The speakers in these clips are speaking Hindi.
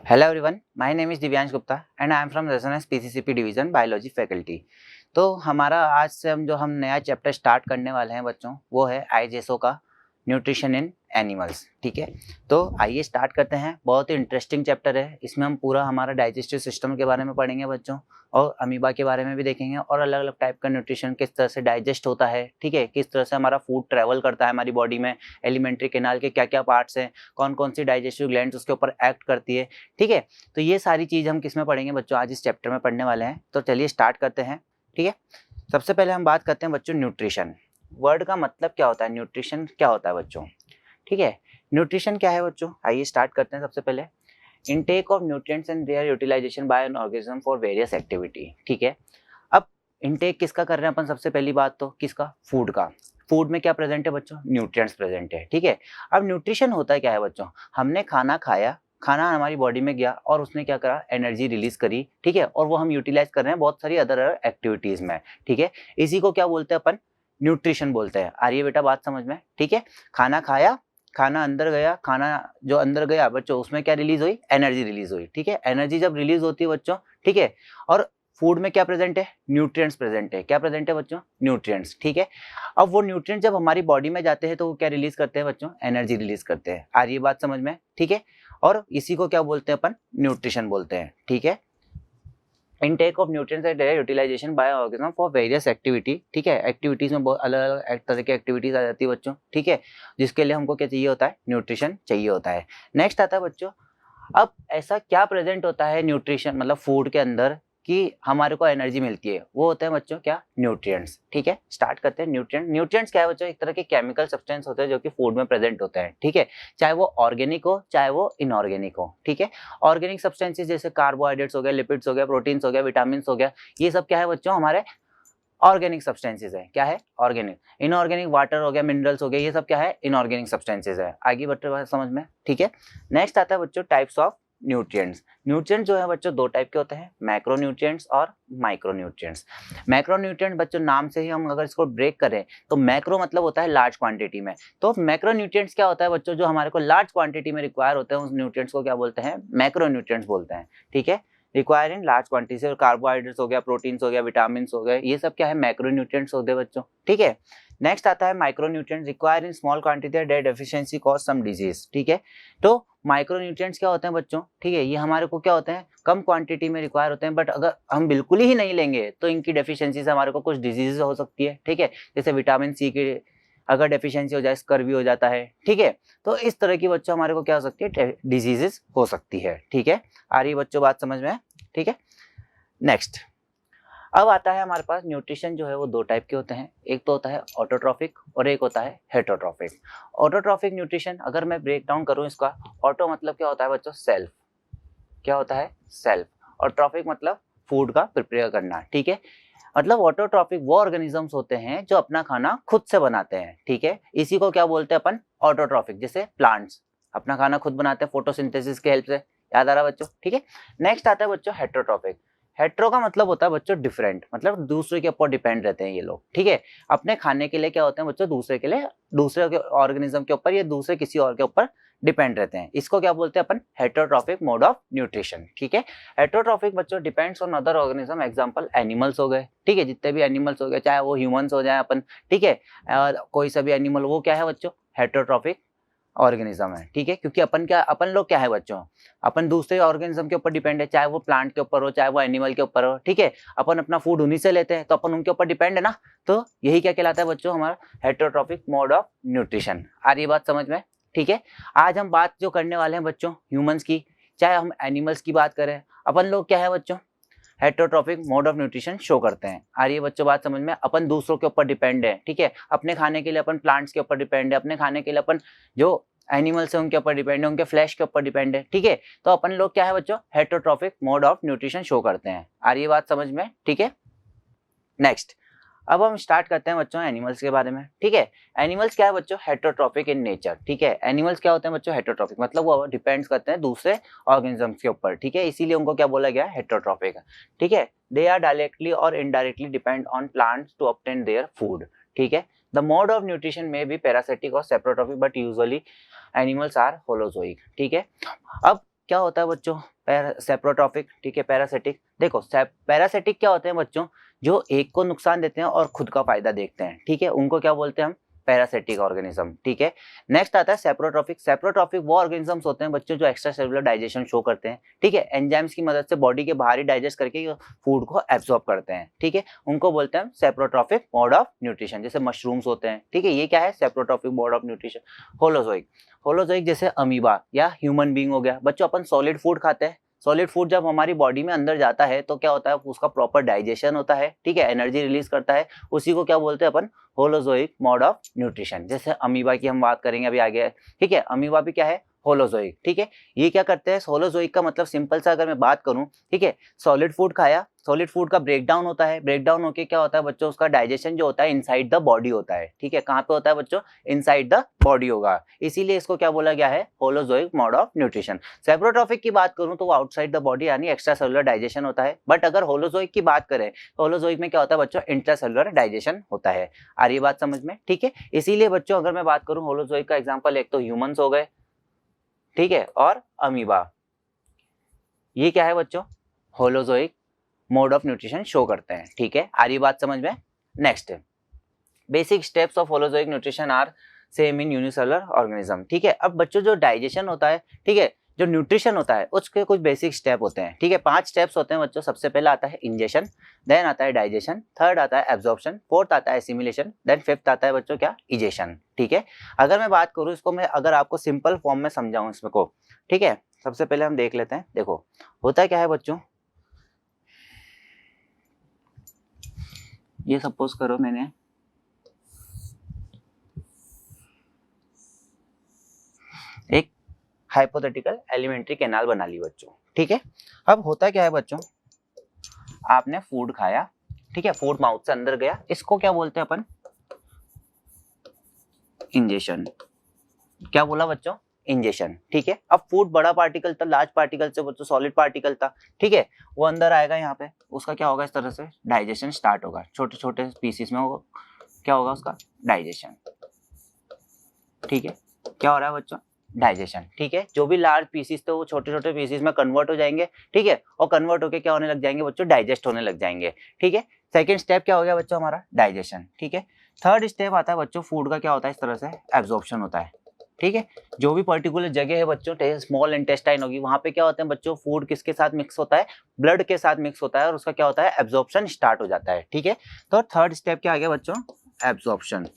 Hello everyone, my name is Divyansh Gupta and I am from Resonance PCCP division biology faculty. तो हमारा आज से हम नया चैप्टर स्टार्ट करने वाले हैं बच्चों, वो है आईजेसओ का न्यूट्रिशन इन एनिमल्स। ठीक है, तो आइए स्टार्ट करते हैं। बहुत ही इंटरेस्टिंग चैप्टर है। इसमें हम पूरा हमारा डाइजेस्टिव सिस्टम के बारे में पढ़ेंगे बच्चों, और अमीबा के बारे में भी देखेंगे, और अलग अलग टाइप का न्यूट्रिशन किस तरह से डाइजेस्ट होता है। ठीक है, किस तरह से हमारा फूड ट्रेवल करता है हमारी बॉडी में, एलिमेंट्री कैनाल के क्या क्या पार्ट्स हैं, कौन कौन सी डाइजेस्टिव ग्लैंड्स उसके ऊपर एक्ट करती है। ठीक है, तो ये सारी चीज़ हम किस में पढ़ेंगे बच्चों, आज इस चैप्टर में पढ़ने वाले हैं। तो चलिए स्टार्ट करते हैं। ठीक है, सबसे पहले हम बात करते हैं बच्चों न्यूट्रिशन। वर्ड का मतलब क्या होता है, न्यूट्रिशन क्या होता है बच्चों। ठीक है, न्यूट्रिशन क्या है बच्चों, आइए स्टार्ट करते हैं। सबसे पहले intake of nutrients and their utilization by an organism for various activity. ठीक है, अब इनटेक किसका कर रहे हैं अपन, सबसे पहली बात तो किसका, फूड का। फूड में क्या प्रेजेंट है बच्चों, न्यूट्रिएंट्स प्रेजेंट है। ठीक है, अब न्यूट्रिशन होता है क्या है बच्चों, हमने खाना खाया, खाना हमारी बॉडी में गया और उसने क्या करा, एनर्जी रिलीज करी। ठीक है, और वो हम यूटिलाइज कर रहे हैं बहुत सारी अदर एक्टिविटीज में। ठीक है, इसी को क्या बोलते हैं अपन, न्यूट्रिशन बोलते हैं। आ रही है बेटा बात समझ में। ठीक है, खाना खाया, खाना अंदर गया, खाना जो अंदर गया बच्चों उसमें क्या रिलीज हुई, एनर्जी रिलीज हुई। ठीक है, एनर्जी जब रिलीज होती है बच्चों, ठीक है, और फूड में क्या प्रेजेंट है, न्यूट्रिएंट्स प्रेजेंट है। क्या प्रेजेंट है बच्चों, न्यूट्रिएंट्स। ठीक है, अब वो न्यूट्रिएंट्स जब हमारी बॉडी में जाते हैं तो वो क्या रिलीज करते हैं बच्चों, एनर्जी रिलीज करते हैं। आ रही है बात समझ में। ठीक है, और इसी को क्या बोलते हैं अपन, न्यूट्रिशन बोलते हैं। ठीक है, intake of nutrients and their utilization by organism for various activity. ठीक है, एक्टिविटीज में बहुत अलग अलग तरह की एक्टिविटीज आ जाती है बच्चों। ठीक है, जिसके लिए हमको क्या चाहिए होता है, न्यूट्रिशन चाहिए होता है। नेक्स्ट आता है बच्चों, अब ऐसा क्या प्रेजेंट होता है न्यूट्रिशन मतलब फूड के अंदर कि हमारे को एनर्जी मिलती है, वो होते हैं बच्चों क्या, न्यूट्रिएंट्स। ठीक है, स्टार्ट करते हैं। न्यूट्रिएंट्स क्या है बच्चों, एक तरह के केमिकल सब्सटेंस होते हैं जो कि फूड में प्रेजेंट होते हैं। ठीक है, चाहे वो ऑर्गेनिक हो चाहे वो इनऑर्गेनिक हो। ठीक है, ऑर्गेनिक सब्सटेंसेस जैसे कार्बोहाइड्रेट्स हो गए, लिपिड्स हो गया, प्रोटीन्स हो गया, विटामिन हो गया, ये सब क्या है बच्चों, हमारे ऑर्गेनिक सब्सटेंसेस है। क्या है, ऑर्गेनिक। इनऑर्गेनिक वाटर हो गया, मिनरल्स हो गए, ये सब क्या है, इनऑर्गेनिक सब्सटेंसेस है। आगे बच्चों समझ में। ठीक है, नेक्स्ट आता है बच्चों टाइप्स ऑफ न्यूट्रिएंट्स। न्यूट्रिएंट्स जो है बच्चों दो टाइप के होते हैं, मैक्रो न्यूट्रिएंट्स और माइक्रो न्यूट्रिएंट्स। मैक्रो न्यूट्रिएंट बच्चों नाम से ही हम अगर इसको ब्रेक करें तो मैक्रो मतलब होता है लार्ज क्वांटिटी में, तो मैक्रो न्यूट्रिएंट्स क्या होता है बच्चों, जो हमारे को लार्ज क्वांटिटी में रिक्वायर होते हैं उस न्यूट्रिएंट्स को क्या बोलते हैं, मैक्रो न्यूट्रिएंट्स बोलते हैं। ठीक है, रिक्वायर इन लार्ज क्वांटिटी से, कार्बोहाइड्रेट्स हो गया, प्रोटीन्स हो गया, विटामिन हो गए, ये सब क्या है, मैक्रोन्यूट्रिएंट्स होते हैं बच्चों। ठीक है, नेक्स्ट आता है micronutrients, require in small quantity that deficiency cause some disease. ठीक है, तो माइक्रोन्यूट्रिएंट्स क्या होते हैं बच्चों, ठीक है, ये हमारे को क्या होते हैं, कम क्वांटिटी में रिक्वायर होते हैं, बट अगर हम बिल्कुल ही नहीं लेंगे तो इनकी डेफिशिएंसी से हमारे को कुछ डिजीज हो सकती है। ठीक है, जैसे विटामिन सी की अगर डेफिशिएंसी हो जाए, स्कर्वी हो जाता है। ठीक है, तो इस तरह की बच्चों हमारे को क्या हो सकती है, डिजीजेस हो सकती है। ठीक है, आ रही है बच्चों बात समझ में। ठीक है, नेक्स्ट अब आता है हमारे पास न्यूट्रिशन जो है वो दो टाइप के होते हैं, एक तो होता है ऑटोट्रॉफिक और एक होता है हेटरोट्रॉफिक। ऑटोट्रॉफिक न्यूट्रिशन अगर मैं ब्रेक डाउन करूं इसका, ऑटो मतलब क्या होता है बच्चों, सेल्फ, क्या होता है, सेल्फ, और ट्रॉफिक मतलब फूड का प्रिपेयर करना। ठीक है, मतलब ऑटोट्रॉफिक वो ऑर्गेनिजम्स होते हैं जो अपना खाना खुद से बनाते हैं। ठीक है, इसी को क्या बोलते हैं अपन, ऑटोट्रॉफिक। जैसे प्लांट्स अपना खाना खुद बनाते हैं फोटोसिंथेसिस के हेल्प से, याद आ रहा बच्चों। ठीक है, नेक्स्ट आता है बच्चों हेट्रोट्रॉफिक। हेट्रो का मतलब होता है बच्चों डिफरेंट, मतलब दूसरे के ऊपर डिपेंड रहते हैं ये लोग। ठीक है, अपने खाने के लिए क्या होते हैं बच्चों, दूसरे के लिए, दूसरे के ऑर्गेनिज्म के ऊपर या दूसरे किसी और के ऊपर डिपेंड रहते हैं। इसको क्या बोलते हैं अपन, हेट्रोट्रॉफिक मोड ऑफ न्यूट्रिशन। ठीक है, हेट्रोट्रॉफिक बच्चों depends on other organism, example animals हो गए। ठीक है, जितने भी एनिमल्स हो गए, चाहे वो ह्यूमंस हो जाए अपन, ठीक है, और कोई सा भी एनिमल, वो क्या है बच्चों, हेट्रोट्रॉफिक ऑर्गेनिज्म है। ठीक है, क्योंकि अपन लोग क्या है बच्चों, अपन दूसरे ऑर्गेनिज्म के ऊपर डिपेंड है, चाहे वो प्लांट के ऊपर हो चाहे वो एनिमल के ऊपर हो। ठीक है, अपन अपना फूड उन्हीं से लेते हैं, तो अपन उनके ऊपर डिपेंड है ना, तो यही क्या कहलाता है बच्चों, हमारा हेट्रोट्रॉफिक मोड ऑफ न्यूट्रिशन। आ रही बात समझ में। ठीक है, आज हम बात जो करने वाले हैं बच्चों ह्यूमंस की, चाहे हम एनिमल्स की बात करें, अपन लोग क्या है बच्चों, heterotrophic mode of nutrition show करते हैं। आ रही है बच्चों बात समझ में, अपन दूसरों के ऊपर डिपेंड है। ठीक है, अपने खाने के लिए अपन प्लांट्स के ऊपर डिपेंड है, अपने खाने के लिए अपन जो एनिमल्स है उनके ऊपर डिपेंड है, उनके फ्लैश के ऊपर डिपेंड है। ठीक है, तो अपन लोग क्या है बच्चों, heterotrophic mode of nutrition show करते हैं। आ रही है बात समझ में। ठीक है, नेक्स्ट अब हम स्टार्ट करते हैं बच्चों एनिमल्स के बारे में। ठीक है, एनिमल्स क्या है बच्चों, हेट्रोट्रॉफिक इन नेचर। ठीक है, एनिमल्स क्या होते हैं बच्चों, हेट्रोट्रॉफिक, मतलब वो डिपेंड्स करते हैं दूसरे ऑर्गेनिजम्स के ऊपर। ठीक है, इसीलिए उनको क्या बोला गया, हेट्रोट्रॉफिक। ठीक है, दे आर डायरेक्टली और indirectly depend on plants to obtain their food. ठीक है, द मोड ऑफ न्यूट्रिशन में बी पैरासिटिक और saprotrophic but usually animals are holozoic. ठीक है, अब क्या होता है बच्चों, सेप्रोट्रॉफिक, ठीक है, पैरासिटिक। देखो पैरासिटिक क्या होते हैं बच्चों, जो एक को नुकसान देते हैं और खुद का फायदा देखते हैं, ठीक है, उनको क्या बोलते हैं हम, पैरासिटिक ऑर्गेनिज्म, ठीक है। नेक्स्ट आता है सेप्रोट्रॉफिक। सेप्रोट्रॉफिक वो ऑर्गेनिजम्स होते हैं बच्चों जो एक्स्ट्रा सेलुलर डाइजेशन शो करते हैं, ठीक है, एंजाइम्स की मदद से बॉडी के बाहर ही डाइजेस्ट करके फूड को एब्जॉर्ब करते हैं, ठीक है, उनको बोलते हैं सेप्रोट्रॉफिक मोड ऑफ न्यूट्रिशन। जैसे मशरूम्स होते हैं, ठीक है, ये क्या है, saprotrophic mode of nutrition. Holozoic, holozoic जैसे अमीबा या ह्यूमन बीइंग हो गया। बच्चों अपन सॉलिड फूड खाते हैं, सॉलिड फूड जब हमारी बॉडी में अंदर जाता है तो क्या होता है, उसका प्रॉपर डाइजेशन होता है, ठीक है, एनर्जी रिलीज करता है, उसी को क्या बोलते हैं अपन, होलोजोइक मोड ऑफ न्यूट्रिशन। जैसे अमीबा की हम बात करेंगे अभी आगे, ठीक है, अमीबा भी क्या है, होलोजोइक, ठीक है। ये क्या करते हैं, होलोजोइक का मतलब सिंपल सा अगर मैं बात करूं, ठीक है, सॉलिड फूड खाया, सॉलिड फूड का ब्रेक डाउन होता है, ब्रेक डाउन होके क्या होता है बच्चों, उसका डाइजेशन जो होता है इनसाइड द बॉडी होता है, ठीक है, कहाँ पे होता है बच्चों, इनसाइड द बॉडी होगा, इसीलिए इसको क्या बोला गया है, holozoic mode of nutrition. Saprotrophic की बात करूं तो वो आउटसाइड द बॉडी यानी एक्स्ट्रा सेलुलर डाइजेशन होता है, बट अगर होलोजोइक की बात करें तो होलोजोइक में क्या होता है बच्चों, इंट्रा सेलुलर डाइजेशन होता है। आ रही बात समझ में, ठीक है। इसीलिए बच्चों अगर मैं बात करूं होलोजोइक का एग्जाम्पल, एक तो ह्यूमंस हो गए, ठीक है, और अमीबा, ये क्या है बच्चों, holozoic mode of nutrition show करते हैं, ठीक है। आ रही बात समझ में। Next, basic steps of holozoic nutrition are same in unicellular organism, ठीक है। अब बच्चों जो डाइजेशन होता है, ठीक है, जो न्यूट्रिशन होता है उसके कुछ बेसिक स्टेप होते हैं, ठीक है, 5 स्टेप्स होते हैं बच्चों। सबसे पहला आता है इंजेशन, देन आता है डाइजेशन, थर्ड आता है एब्जॉर्प्शन, फोर्थ आता है एसिमिलेशन, देन फिफ्थ आता है बच्चों क्या, इजेशन, ठीक है। अगर मैं बात करूं इसको, मैं अगर आपको सिंपल फॉर्म में समझाऊं इसमें को, ठीक है, सबसे पहले हम देख लेते हैं। देखो होता क्या है बच्चों, ये सपोज करो मैंने एक हाइपोथेटिकल एलिमेंट्री कैनाल बना ली बच्चों, ठीक है। अब होता क्या है बच्चों, आपने फूड खाया, ठीक है, फूड माउथ से अंदर गया, इसको क्या बोलते हैं अपन, इंजेशन। क्या बोला बच्चों, इंजेशन, ठीक है। अब फूड बड़ा पार्टिकल था, लार्ज पार्टिकल से बच्चों सॉलिड पार्टिकल था, ठीक है, वो अंदर आएगा, यहाँ पे उसका क्या होगा, इस तरह से डाइजेशन स्टार्ट होगा, छोटे छोटे पीसेस में वो क्या होगा उसका डाइजेशन, ठीक है। क्या हो रहा है बच्चों, डाइजेशन, ठीक है। जो भी लार्ज पीसेस थे वो छोटे छोटे पीसेस में कन्वर्ट हो जाएंगे, ठीक है, और कन्वर्ट होके क्या होने लग जाएंगे बच्चों, डाइजेस्ट होने लग जाएंगे, ठीक है। सेकंड स्टेप क्या हो गया बच्चों, हमारा डाइजेशन, ठीक है। थर्ड स्टेप आता है बच्चों, फूड का क्या होता है, इस तरह से एब्जॉर्प्शन होता है, ठीक है। जो भी पर्टिकुलर जगह है बच्चों, स्मॉल इंटेस्टाइन होगी, वहां पे क्या होते हैं बच्चों, फूड किसके साथ मिक्स होता है, ब्लड के साथ मिक्स होता है, और उसका क्या होता है, एब्जॉर्प्शन स्टार्ट हो जाता है, ठीक है। तो थर्ड स्टेप क्या आ गया बच्चों, एब्जॉर्प्शन।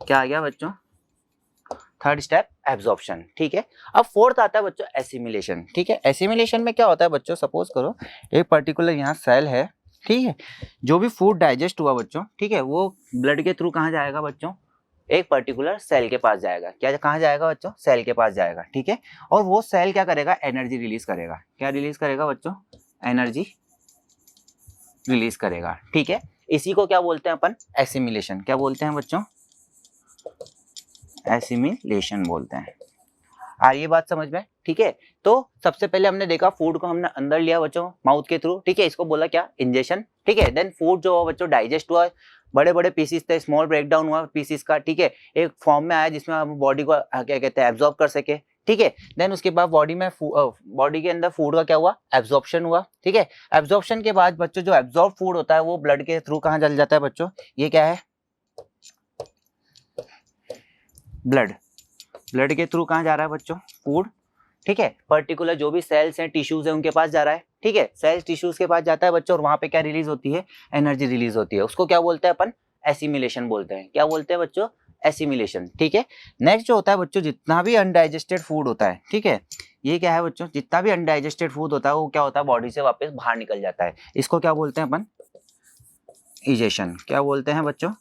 क्या आ गया बच्चों, थर्ड स्टेप एब्जॉर्प्शन, ठीक है। अब फोर्थ आता है बच्चों एसिमिलेशन, ठीक है। एसिमिलेशन में क्या होता है बच्चों, सपोज करो एक पर्टिकुलर यहाँ सेल है, ठीक है, जो भी फूड डाइजेस्ट हुआ बच्चों, ठीक है, वो ब्लड के थ्रू कहाँ जाएगा बच्चों, एक पर्टिकुलर सेल के पास जाएगा। क्या कहाँ जाएगा बच्चों, सेल के पास जाएगा, ठीक है। और वो सेल क्या करेगा, एनर्जी रिलीज करेगा। क्या रिलीज करेगा बच्चों, एनर्जी रिलीज करेगा, ठीक है। इसी को क्या बोलते हैं अपन, एसिमिलेशन। क्या बोलते हैं बच्चों, एसिमिलेशन बोलते हैं। आ रही है बात समझ में, ठीक है। तो सबसे पहले हमने देखा फूड को हमने अंदर लिया बच्चों माउथ के थ्रू, ठीक है, इसको बोला क्या, इंजेशन, ठीक है। देन फूड जो बच्चों डाइजेस्ट हुआ, बड़े बड़े पीसीस थे, स्मॉल ब्रेकडाउन हुआ पीसीस का, ठीक है, एक फॉर्म में आया जिसमें हम बॉडी को क्या कहते हैं, एब्जॉर्ब कर सके, ठीक है। देन उसके बाद बॉडी के अंदर फूड का क्या हुआ, एब्जॉर्प्शन हुआ, ठीक है। एब्जॉर्प्शन के बाद बच्चों जो एब्जॉर्ब फूड होता है वो ब्लड के थ्रू कहाँ चल जाता है बच्चों, ये क्या है, ब्लड के थ्रू कहाँ जा रहा है बच्चों, फूड, ठीक है। पर्टिकुलर जो भी सेल्स हैं, टिश्यूज हैं, उनके पास जा रहा है, ठीक है, सेल्स टिश्यूज के पास जाता है बच्चों, और वहां पे क्या रिलीज होती है, एनर्जी रिलीज होती है। उसको क्या बोलते हैं अपन, एसिमिलेशन बोलते हैं। क्या बोलते हैं बच्चों, एसिमिलेशन, ठीक है। नेक्स्ट जो होता है बच्चों, जितना भी अनडाइजेस्टेड फूड होता है, ठीक है, ये क्या है बच्चों, जितना भी अनडाइजेस्टेड फूड होता है वो क्या होता है, बॉडी से वापस बाहर निकल जाता है। इसको क्या बोलते हैं अपन, इजेशन। क्या बोलते हैं बच्चों,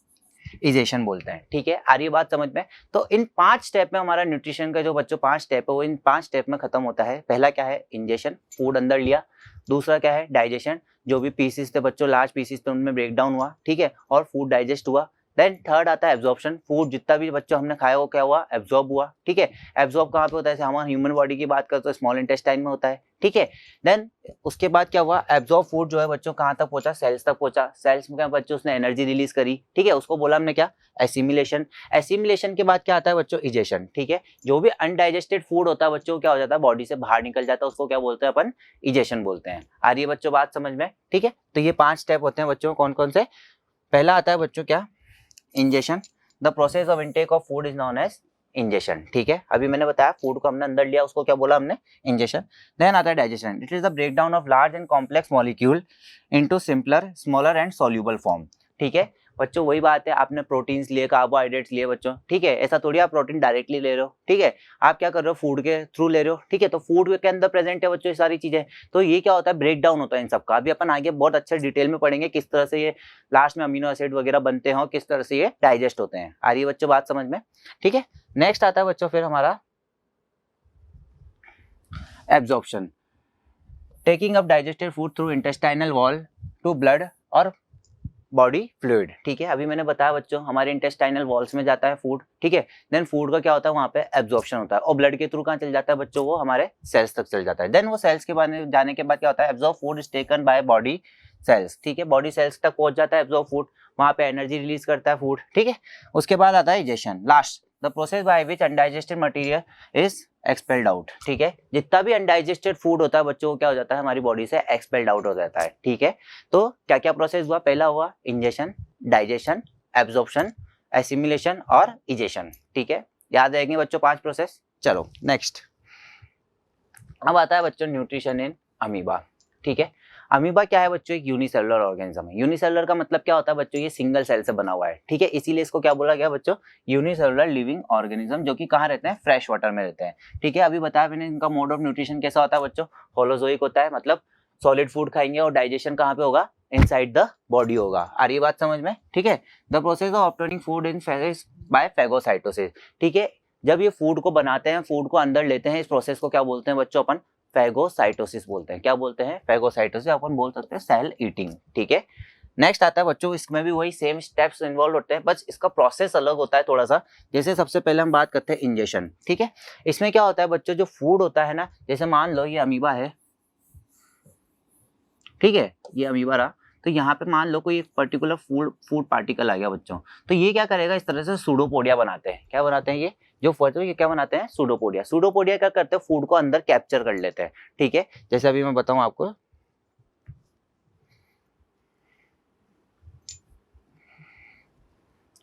इजेशन बोलते हैं, ठीक है। आ रही बात समझ में। तो इन 5 स्टेप में हमारा न्यूट्रिशन का जो बच्चों 5 स्टेप है वो इन 5 स्टेप में खत्म होता है। पहला क्या है, इंजेशन, फूड अंदर लिया। दूसरा क्या है, डाइजेशन, जो भी पीसेस थे बच्चों, लार्ज पीसेस थे उनमें ब्रेक डाउन हुआ, ठीक है, और फूड डाइजेस्ट हुआ। देन थर्ड आता है एब्जॉर्प्शन, फूड जितना भी बच्चों हमने खाया वो क्या हुआ, एब्जॉर्ब हुआ, ठीक है। एब्जॉर्ब कहाँ पे होता है, जैसे हमारे ह्यूमन बॉडी की बात करते तो स्मॉल इंटेस्टाइन में होता है, ठीक है। देन उसके बाद क्या हुआ, एब्जॉर्ब फूड जो है बच्चों कहाँ तक पहुंचा, सेल्स तक पहुंचा, सेल्स में क्या बच्चों उसने एनर्जी रिलीज करी, ठीक है, उसको बोला हमने क्या, एसिमिलेशन। एसिमिलेशन के बाद क्या आता है बच्चों, इजेशन, ठीक है। जो भी अनडाइजेस्टेड फूड होता है बच्चों क्या हो जाता है, बॉडी से बाहर निकल जाता है, उसको क्या बोलते हैं अपन, इजेशन बोलते हैं। आ रही है बच्चों बात समझ में, ठीक है। तो ये 5 स्टेप होते हैं बच्चों, कौन कौन से, पहला आता है बच्चों क्या, ingestion. The process of intake of food is known as ingestion, ठीक है। अभी मैंने बताया फूड को हमने अंदर लिया, उसको क्या बोला हमने, इंजेशन। देन आता है digestion, it is the breakdown of large and complex molecule into simpler smaller and soluble form, ठीक है। बच्चों वही बात है, आपने प्रोटीन्स लिए, कार्बोहाइड्रेट्स लिए बच्चों, ठीक है। ऐसा थोड़ी आप प्रोटीन डायरेक्टली ले रहे हो, ठीक है, आप क्या कर रहे हो, फूड के थ्रू ले रहे हो, ठीक है। तो फूड के अंदर प्रेजेंट है बच्चों ये सारी चीजें, तो ये क्या होता है, ब्रेक डाउन होता है इन सबका। अभी अपन आगे बहुत अच्छे डिटेल में पढ़ेंगे किस तरह से ये लास्ट में अमीनो एसिड वगैरह बनते हैं और किस तरह से ये डाइजेस्ट होते हैं। आ रही है बच्चों बात समझ में, ठीक है। नेक्स्ट आता है बच्चों फिर हमारा absorption, taking up digested food through intestinal wall to blood और बॉडी फ्लूइड, ठीक है। अभी मैंने बताया बच्चों हमारे इंटेस्टाइनल वॉल्स में जाता है फूड, ठीक है। देन फूड का क्या होता है वहां पे एब्जॉर्प्शन होता है, और ब्लड के थ्रू कहाँ चल जाता है बच्चों, वो हमारे सेल्स तक चल जाता है। देन वो सेल्स के बाद जाने के बाद क्या होता है, absorb food is taken by body cells, ठीक है। बॉडी सेल्स तक पहुंच जाता है एब्जॉर्ब फूड, वहां पे एनर्जी रिलीज करता है फूड, ठीक है। उसके बाद आता है egestion, last the process by which undigested material is expelled out, ठीक है। जितना भी अनडाइजेस्टेड फूड होता है बच्चों को क्या हो जाता है, हमारी बॉडी से एक्सपेल्ड आउट हो जाता है, ठीक है। तो क्या क्या प्रोसेस हुआ, पहला हुआ इंजेशन, डाइजेशन, एब्जॉर्प्शन, एसिमिलेशन और इजेशन, ठीक है। याद रहेंगे बच्चों 5 प्रोसेस। चलो नेक्स्ट, अब आता है बच्चों न्यूट्रिशन इन अमीबा, ठीक है। अमीबा क्या है बच्चों, एक यूनिसेलुलर ऑर्गेनिज्म है। यूनिसेलुलर का मतलब क्या होता है बच्चों, ये सिंगल सेल से बना हुआ है, ठीक है। इसीलिए इसको क्या बोला गया बच्चों, यूनिसेलुलर लिविंग ऑर्गेनिज्म, जो कि कहाँ रहते हैं, फ्रेश वाटर में रहते हैं, ठीक है। अभी बताया मैंने इनका मोड ऑफ न्यूट्रिशन कैसा होता है बच्चों, होलोजोइक होता है, मतलब सॉलिड फूड खाएंगे और डाइजेशन कहाँ पे होगा, इनसाइड द बॉडी होगा। आ रही बात समझ में, ठीक है। The process of obtaining food in phagus by phagocytosis, ठीक है। जब ये फूड को बनाते हैं, फूड को अंदर लेते हैं, इस प्रोसेस को क्या बोलते हैं बच्चों, अपन फेगोसाइटोसिस बोलते हैं। क्या बोलते हैं, फेगोसाइटोसिस, अपन बोल सकते हैं सेल ईटिंग, ठीक है। नेक्स्ट आता है बच्चों, इसमें भी वही सेम स्टेप्स इन्वॉल्व होते हैं, बस इसका प्रोसेस अलग होता है थोड़ा सा। जैसे सबसे पहले हम बात करते हैं इंजेशन, ठीक है। इसमें क्या होता है बच्चों, जो फूड होता है ना, जैसे मान लो ये अमीबा है, ठीक है, ये अमीबा रहा, तो यहाँ पे मान लो कोई एक पर्टिकुलर फूड पार्टिकल आ गया बच्चों, तो ये क्या करेगा, इस तरह से सूडोपोडिया बनाते हैं। क्या बनाते हैं ये जो फूड, ये क्या बनाते हैं, सूडोपोडिया। सूडोपोडिया क्या करते हैं, फूड को अंदर कैप्चर कर लेते हैं, ठीक है। जैसे अभी मैं बताऊं आपको,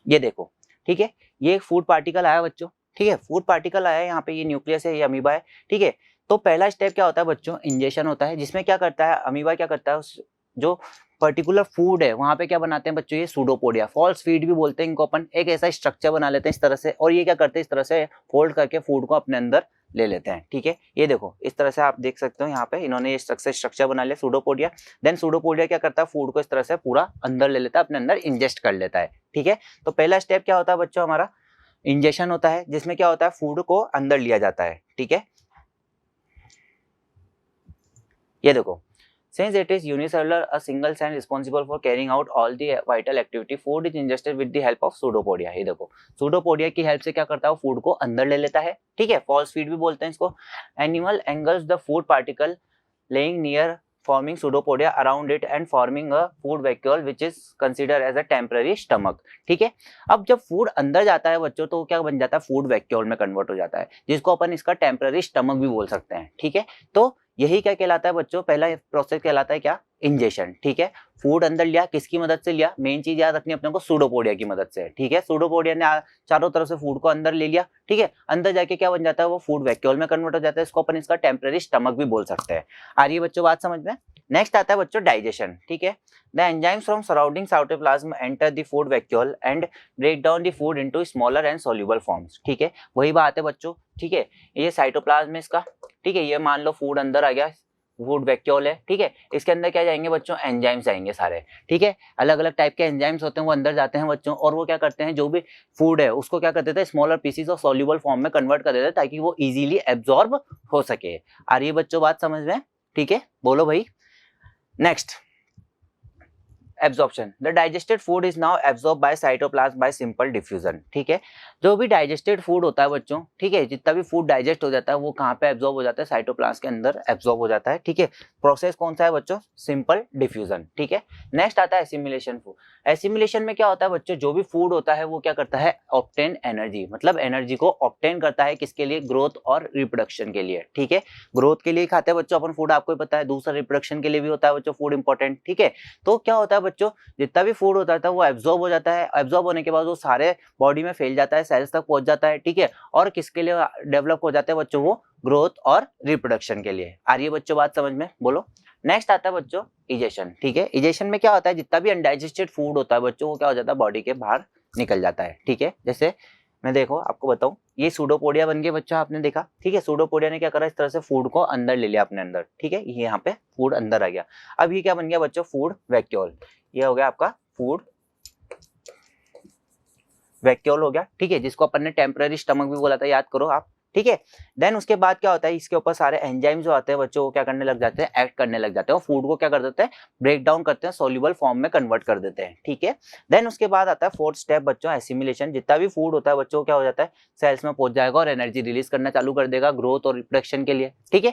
ये देखो, ठीक है, ये एक फूड पार्टिकल आया बच्चों, ठीक है, फूड पार्टिकल आया, यहाँ पे ये न्यूक्लियस है, ये अमीबा है, ठीक है। तो पहला स्टेप क्या होता है बच्चों, इंजेशन होता है, जिसमें क्या करता है अमीबा, क्या करता है, उस जो पर्टिकुलर फूड है वहां पे क्या बनाते हैं बच्चों, ये सूडोपोडिया, फॉल्स फीड भी बोलते हैं इनको अपन, एक ऐसा स्ट्रक्चर बना लेते हैं इस तरह से, और ये क्या करते हैं, इस तरह से फोल्ड करके फूड को अपने अंदर ले लेते हैं, ठीक है। ये देखो इस तरह से आप देख सकते हो, यहाँ पे इन्होंने ये स्ट्रक्चर बना लिया सूडोपोडिया। देन सूडोपोडिया क्या करता है, फूड को इस तरह से पूरा अंदर ले लेता है, अपने अंदर इंजेस्ट कर लेता है, ठीक है। तो पहला स्टेप क्या होता है बच्चों, हमारा इंजेशन होता है, जिसमें क्या होता है, फूड को अंदर लिया जाता है, ठीक है। ये देखो, since it is unicellular, a single cell responsible for carrying out all the vital activity, food is ingested with the help of pseudopodia। ये देखो pseudopodia की हेल्प से क्या करता है, वो फूड को अंदर ले लेता है, ठीक है। फॉल्स फीड भी बोलते हैं इसको। Animal angles the food particle laying near forming pseudopodia around it and forming a food vacuole which is considered as a temporary stomach, ठीक है। अब जब फूड अंदर जाता है बच्चों, तो क्या बन जाता है, फूड वैक्यूल में कन्वर्ट हो जाता है, जिसको अपन इसका टेम्पररी स्टमक भी बोल सकते हैं, ठीक है। तो यही क्या कहलाता है बच्चों, पहला प्रोसेस कहलाता है क्या, इंजेशन, ठीक है। फूड अंदर लिया, किसकी मदद से लिया, मेन चीज याद रखनी अपने को, सूडोपोडिया की मदद से, ठीक है। सूडोपोडिया ने चारों तरफ से फूड को अंदर ले लिया, ठीक है। अंदर जाके क्या बन जाता है, वो फूड वैक्यूल में कन्वर्ट हो जाता है, इसको अपन इसका टेम्पररी स्टमक भी बोल सकते हैं। आ रही है बच्चों बात समझ में। नेक्स्ट आता है बच्चों डाइजेशन, ठीक है। The enzymes from surrounding cytoplasm enter the food vacuole and break down the food into smaller and soluble forms, ठीक है। वही बात है बच्चों, ठीक है, ये साइटोप्लाज्म है इसका, ठीक है। ये मान लो फूड अंदर आ गया, फूड वैक्यूल है, ठीक है। इसके अंदर क्या जाएंगे बच्चों, एंजाइम्स आएंगे सारे, ठीक है। अलग अलग टाइप के एंजाइम्स होते हैं, वो अंदर जाते हैं बच्चों, और वो क्या करते हैं, जो भी फूड है उसको क्या कर देते हैं, smaller pieces of soluble form में कन्वर्ट कर देते हैं, ताकि वो इजीली एब्जॉर्ब हो सके। आ रही है बच्चों बात समझ में, ठीक है, बोलो भाई। Next, absorption, the digested food is now absorb by cytoplasm bye simple diffusion. ठीक है, जो भी डाइजेस्टेड फूड होता है बच्चों, ठीक है, जितना भी फूड डाइजेस्ट हो जाता है वो कहाँ पे एब्जॉर्ब हो जाता है, साइटोप्लाज्म के अंदर एब्जॉर्ब हो जाता है। ठीक है, प्रोसेस कौन सा है बच्चों, सिंपल डिफ्यूजन। ठीक है, नेक्स्ट आता है एसिमिलेशन फूड। एसिमिलेशन में क्या होता है बच्चों, जो भी फूड होता है वो क्या करता है, ऑब्टेन एनर्जी, मतलब एनर्जी को ऑब्टेन करता है, किसके लिए, ग्रोथ और रिप्रोडक्शन के लिए। ठीक है, ग्रोथ के लिए खाते हैं बच्चों अपन फूड, आपको पता है, दूसरा रिप्रोडक्शन के लिए भी होता है बच्चों फूड इंपॉर्टेंट। ठीक है, तो क्या होता है बच्चों, जितना भी फूड होता था वो एब्जॉर्ब हो जाता है, एब्जॉर्ब होने के बाद वो सारे बॉडी में फैल जाता है, सेल्स तक पहुंच जाता है। ठीक है, और किसके लिए डेवलप हो जाते हैं बच्चों, वो ग्रोथ और रिप्रोडक्शन के लिए। आ रही है बच्चों बात समझ में, बोलो। नेक्स्ट आता है बच्चों इजेशन। ठीक है, इजेशन में क्या होता है, जितना भी अनडाइजेस्टेड फूड होता है बच्चों, वो क्या हो जाता है, बॉडी के बाहर निकल जाता है। ठीक है, जैसे मैं देखो आपको बताऊं, ये सूडोपोडिया बन गया बच्चों, आपने देखा। ठीक है, सूडोपोडिया ने क्या करा, इस तरह से फूड को अंदर ले लिया अपने अंदर। ठीक है, ये यहाँ पे फूड अंदर आ गया। अब ये क्या बन गया बच्चों, फूड वैक्यूल। ये हो गया आपका फूड वैक्यूल हो गया। ठीक है, जिसको अपन ने टेम्पररी स्टमक भी बोला था, याद करो आप। ठीक है, देन उसके बाद क्या होता है, इसके ऊपर सारे एंजाइम जो आते हैं बच्चों, वो क्या करने लग जाते हैं, एक्ट करने लग जाते हैं, और फूड को क्या कर देते हैं, ब्रेक डाउन करते हैं, सोल्यूबल फॉर्म में कन्वर्ट कर देते हैं। ठीक है, देन उसके बाद आता है फोर्थ स्टेप बच्चों, एसिमिलेशन। जितना भी फूड होता है बच्चों, क्या हो जाता है, सेल्स में पहुंच जाएगा और एनर्जी रिलीज करना चालू कर देगा ग्रोथ और रिप्रोडक्शन के लिए। ठीक है,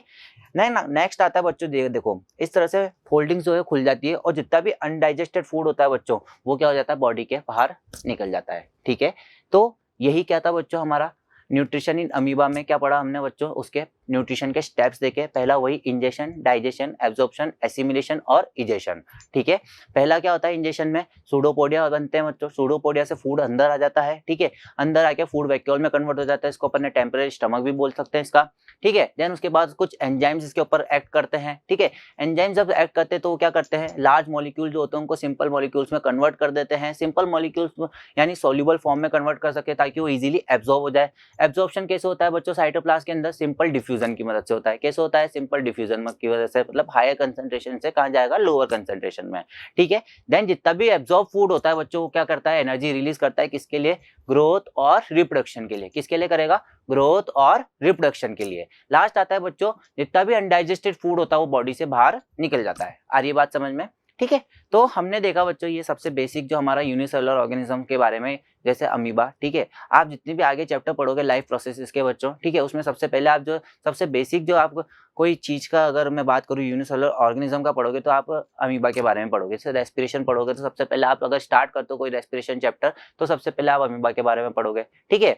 नेक्स्ट आता है बच्चों, देखो इस तरह से फोल्डिंग जो है खुल जाती है, और जितना भी अनडाइजेस्टेड फूड होता है बच्चों, वो क्या हो जाता है, बॉडी के बाहर निकल जाता है। ठीक है, तो यही क्या था बच्चों, हमारा न्यूट्रिशन इन अमीबा में क्या पढ़ा हमने बच्चों, उसके न्यूट्रिशन के स्टेप्स देखे। पहला वही इंजेशन, डाइजेशन, एब्जॉर्प्शन, एसिमिलेशन और इजेशन। ठीक है, पहला क्या होता है, इंजेशन में सूडोपोडिया बनते हैं बच्चों, सूडोपोडिया से फूड अंदर आ जाता है। ठीक है, अंदर आके फूड वैक्यूल में कन्वर्ट हो जाता है, इसको अपन ने टेम्पररी स्टमक भी बोल सकते हैं इसका। ठीक है, देन उसके बाद कुछ एंजाइम्स इसके ऊपर एक्ट करते हैं। ठीक है, एंजाइम जब एक्ट करते हैं तो क्या करते हैं, लार्ज मॉलिक्यूल जो होते हैं उनको सिंपल मॉलिक्यूल्स में कन्वर्ट कर देते हैं। सिंपल मॉलिक्यूल्स यानी सॉल्युबल फॉर्म में कन्वर्ट कर सके, ताकि वो इजीली एब्जॉर्ब हो जाए। एब्जॉर्प्शन कैसे होता है बच्चों, साइटोप्लाज्म के अंदर सिंपल डिफ्यूजन की मदद से होता है। कैसे होता है, सिंपल डिफ्यूजन की वजह से, मतलब हायर कंसंट्रेशन से कहां जाएगा, लोअर कंसंट्रेशन में। ठीक है, देन जितना भी एब्जॉर्ब फूड होता है बच्चों, वो क्या करता है, एनर्जी रिलीज करता है, किसके लिए, ग्रोथ और रिप्रोडक्शन के लिए। किसके लिए करेगा, ग्रोथ और रिप्रोडक्शन के लिए। लास्ट आता है बच्चों, जितना भी अनडाइजेस्टेड फूड होता है वो बॉडी से बाहर निकल जाता है। आ रही है बात समझ में। ठीक है, तो हमने देखा बच्चों ये सबसे बेसिक जो हमारा यूनिसेलुलर ऑर्गेनिज्म के बारे में, जैसे अमीबा। ठीक है, आप जितने भी आगे चैप्टर पढ़ोगे लाइफ प्रोसेसेस के बच्चों, ठीक है, उसमें सबसे पहले आप जो सबसे बेसिक जो आप कोई चीज का, अगर मैं बात करूँ यूनिसेलुलर ऑर्गेनिज्म का पढ़ोगे, तो आप अमीबा के बारे में पढ़ोगे। जैसे रेस्पिरेशन पढ़ोगे तो सबसे पहले आप अगर स्टार्ट करते हो कोई रेस्पिरेशन चैप्टर, तो सबसे पहले आप अमीबा के बारे में पढ़ोगे। ठीक है,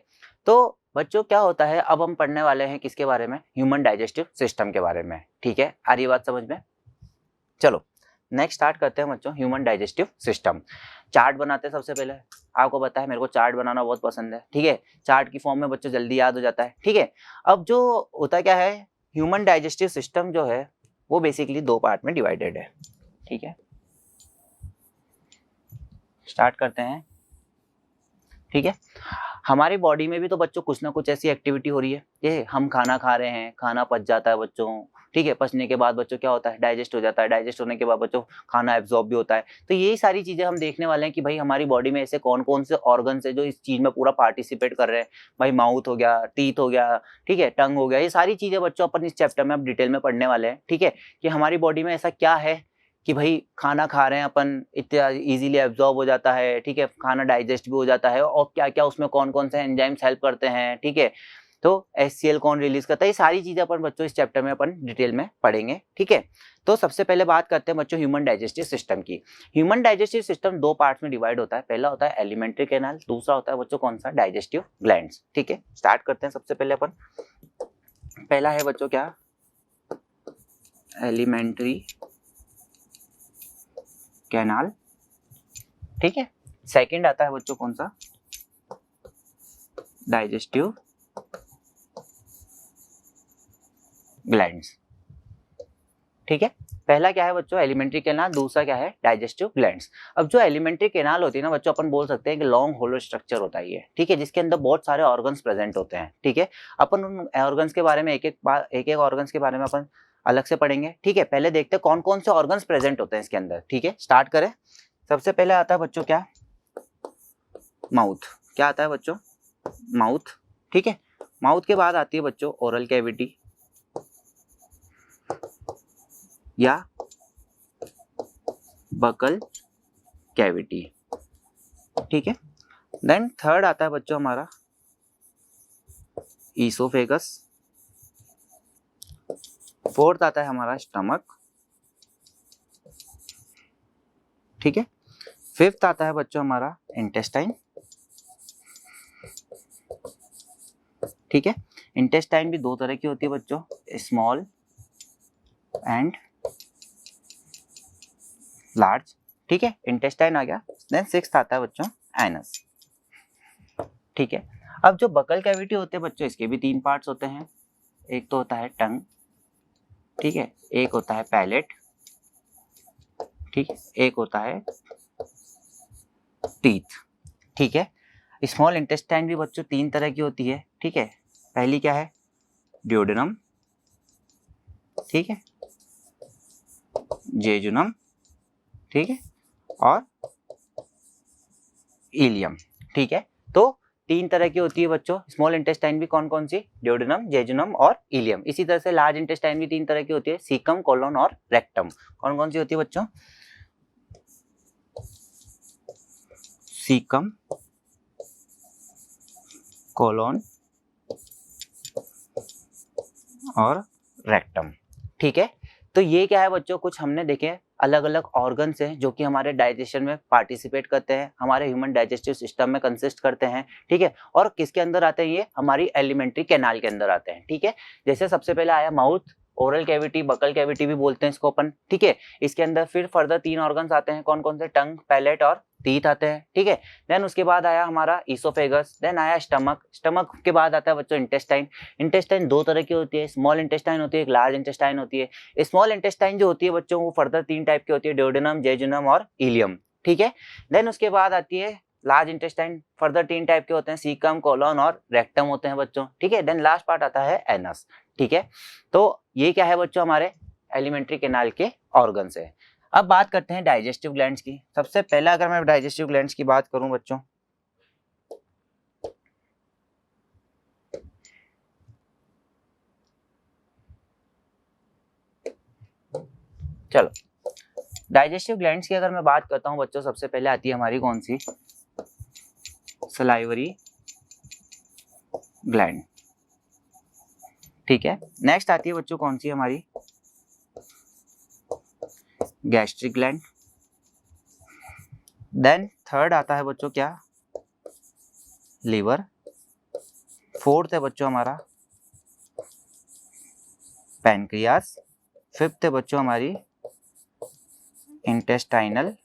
तो बच्चों क्या होता है, अब हम पढ़ने वाले हैं किसके बारे में, ह्यूमन डाइजेस्टिव सिस्टम के बारे में। ठीक है, आ रही बात समझ में। चलो नेक्स्ट स्टार्ट करते हैं बच्चों, ह्यूमन डाइजेस्टिव सिस्टम। चार्ट बनाते हैं सबसे पहले। आपको पता है मेरे को चार्ट बनाना बहुत पसंद है। ठीक है, चार्ट की फॉर्म में बच्चों जल्दी याद हो जाता है। ठीक है, अब जो होता क्या है, ह्यूमन डाइजेस्टिव सिस्टम जो है वो बेसिकली दो पार्ट में डिवाइडेड है। ठीक है, स्टार्ट करते हैं। ठीक है, हमारी बॉडी में भी तो बच्चों कुछ ना कुछ ऐसी एक्टिविटी हो रही है। ये हम खाना खा रहे हैं, खाना पच जाता है बच्चों। ठीक है, पचने के बाद बच्चों क्या होता है, डाइजेस्ट हो जाता है। डाइजेस्ट होने के बाद बच्चों खाना एब्जॉर्ब भी होता है। तो यही सारी चीजें हम देखने वाले हैं कि भाई हमारी बॉडी में ऐसे कौन कौन से ऑर्गन्स है जो इस चीज में पूरा पार्टिसिपेट कर रहे हैं। भाई माउथ हो गया, टीथ हो गया, ठीक है, टंग हो गया, ये सारी चीजें बच्चों अपन इस चैप्टर में अब डिटेल में पढ़ने वाले हैं। ठीक है, कि हमारी बॉडी में ऐसा क्या है कि भाई खाना खा रहे हैं अपन, इतना इजीली एब्जॉर्ब हो जाता है। ठीक है, खाना डाइजेस्ट भी हो जाता है, और क्या क्या उसमें कौन कौन से एंजाइम्स हेल्प करते हैं। ठीक है, तो HCl कौन रिलीज करता है, ये सारी चीजें अपन बच्चों इस चैप्टर में अपन डिटेल में पढ़ेंगे। ठीक है, तो सबसे पहले बात करते हैं बच्चों ह्यूमन डाइजेस्टिव सिस्टम की। ह्यूमन डाइजेस्टिव सिस्टम दो पार्ट्स में डिवाइड होता है। पहला होता है एलिमेंट्री कैनाल, दूसरा होता है बच्चों कौन सा, डाइजेस्टिव ग्लैंड्स। ठीक है, स्टार्ट करते हैं सबसे पहले अपन। पहला है बच्चों क्या, एलिमेंट्री कैनाल। ठीक है, सेकंड आता है बच्चों कौन सा, डाइजेस्टिव ग्लैंड्स। ठीक है, पहला क्या है बच्चों, एलिमेंट्री कैनाल, दूसरा क्या है, डाइजेस्टिव ग्लैंड्स। अब जो एलिमेंट्री कैनाल होती है ना बच्चों, अपन बोल सकते हैं कि लॉन्ग होलो स्ट्रक्चर होता है ये। ठीक है, जिसके अंदर बहुत सारे ऑर्गन्स प्रेजेंट होते हैं। ठीक है, अपन उन ऑर्गन्स के बारे में एक एक ऑर्गन्स के बारे में अपन अलग से पढ़ेंगे। ठीक है, पहले देखते हैं कौन कौन से ऑर्गन्स प्रेजेंट होते हैं इसके अंदर। ठीक है, स्टार्ट करें। सबसे पहले आता है बच्चों क्या, माउथ। क्या आता है बच्चों, माउथ। ठीक है, माउथ के बाद आती है बच्चों ओरल कैविटी या बकल कैविटी, ठीक है। देन थर्ड आता है बच्चों हमारा ईसोफेगस, फोर्थ आता है हमारा स्टमक, ठीक है। फिफ्थ आता है बच्चों हमारा इंटेस्टाइन, ठीक है। इंटेस्टाइन भी दो तरह की होती है बच्चों, स्मॉल एंड लार्ज, ठीक है। इंटेस्टाइन आ गया। देन सिक्स्थ आता है बच्चों एनस, ठीक है। अब जो बकल कैविटी होते हैं बच्चों, इसके भी तीन पार्ट्स होते हैं। एक तो होता है टंग, ठीक है, एक होता है पैलेट, ठीक है, एक होता है टीथ, ठीक है। स्मॉल इंटेस्टाइन भी बच्चों तीन तरह की होती है, ठीक है। पहली क्या है, ड्यूडेनम, ठीक है, जेजुनम, ठीक है, और इलियम, ठीक है। तो तीन तरह की होती है बच्चों स्मॉल इंटेस्टाइन भी, कौन कौन सी, ड्यूडेनम, जेजुनम और इलियम। इसी तरह से लार्ज इंटेस्टाइन भी तीन तरह की होती है, सीकम, कोलोन और रेक्टम। कौन कौन सी होती है बच्चों, सीकम, कोलोन और रेक्टम, ठीक है। तो ये क्या है बच्चों, कुछ हमने देखे अलग अलग ऑर्गन्स हैं जो कि हमारे डाइजेशन में पार्टिसिपेट करते हैं, हमारे ह्यूमन डाइजेस्टिव सिस्टम में कंसिस्ट करते हैं, ठीक है। और किसके अंदर आते हैं, ये हमारी एलिमेंट्री कैनाल के अंदर आते हैं, ठीक है। जैसे सबसे पहले आया mouth, oral cavity, buccal cavity भी बोलते हैं इसको अपन, ठीक है। इसके अंदर फिर फर्दर तीन ऑर्गन्स आते हैं, कौन कौन से, टंग, पैलेट और टीथ आते हैं, ठीक है। देन उसके बाद आया हमारा ईसोफेगस, देन आया स्टमक, स्टमक के बाद आता है बच्चों इंटेस्टाइन। इंटेस्टाइन दो तरह की होती है, स्मॉल इंटेस्टाइन होती है, एक लार्ज इंटेस्टाइन होती है। स्मॉल इंटेस्टाइन जो होती है बच्चों, वो फर्दर तीन टाइप की होती है, ड्यूडेनम, जेजुनम और इलियम, ठीक है। देन उसके बाद आती है लार्ज इंटेस्टाइन, फर्दर तीन टाइप के होते हैं, सीकम, कोलोन और रेक्टम होते हैं बच्चों, ठीक है। देन लास्ट पार्ट आता है एनस, ठीक है। तो ये क्या है बच्चों, हमारे एलिमेंट्री कैनाल के ऑर्गन्स है। अब बात करते हैं डाइजेस्टिव ग्लैंड्स की। सबसे पहला अगर मैं डाइजेस्टिव ग्लैंड्स की बात करूं बच्चों, चलो डाइजेस्टिव ग्लैंड्स की अगर मैं बात करता हूं बच्चों, सबसे पहले आती है हमारी कौन सी, सलाइवरी ग्लैंड, ठीक है। नेक्स्ट आती है बच्चों कौन सी हमारी, गैस्ट्रिक ग्लैंड। देन थर्ड आता है बच्चों क्या, लीवर। फोर्थ है बच्चों हमारा पैनक्रियास। फिफ्थ है बच्चों हमारी इंटेस्टाइनल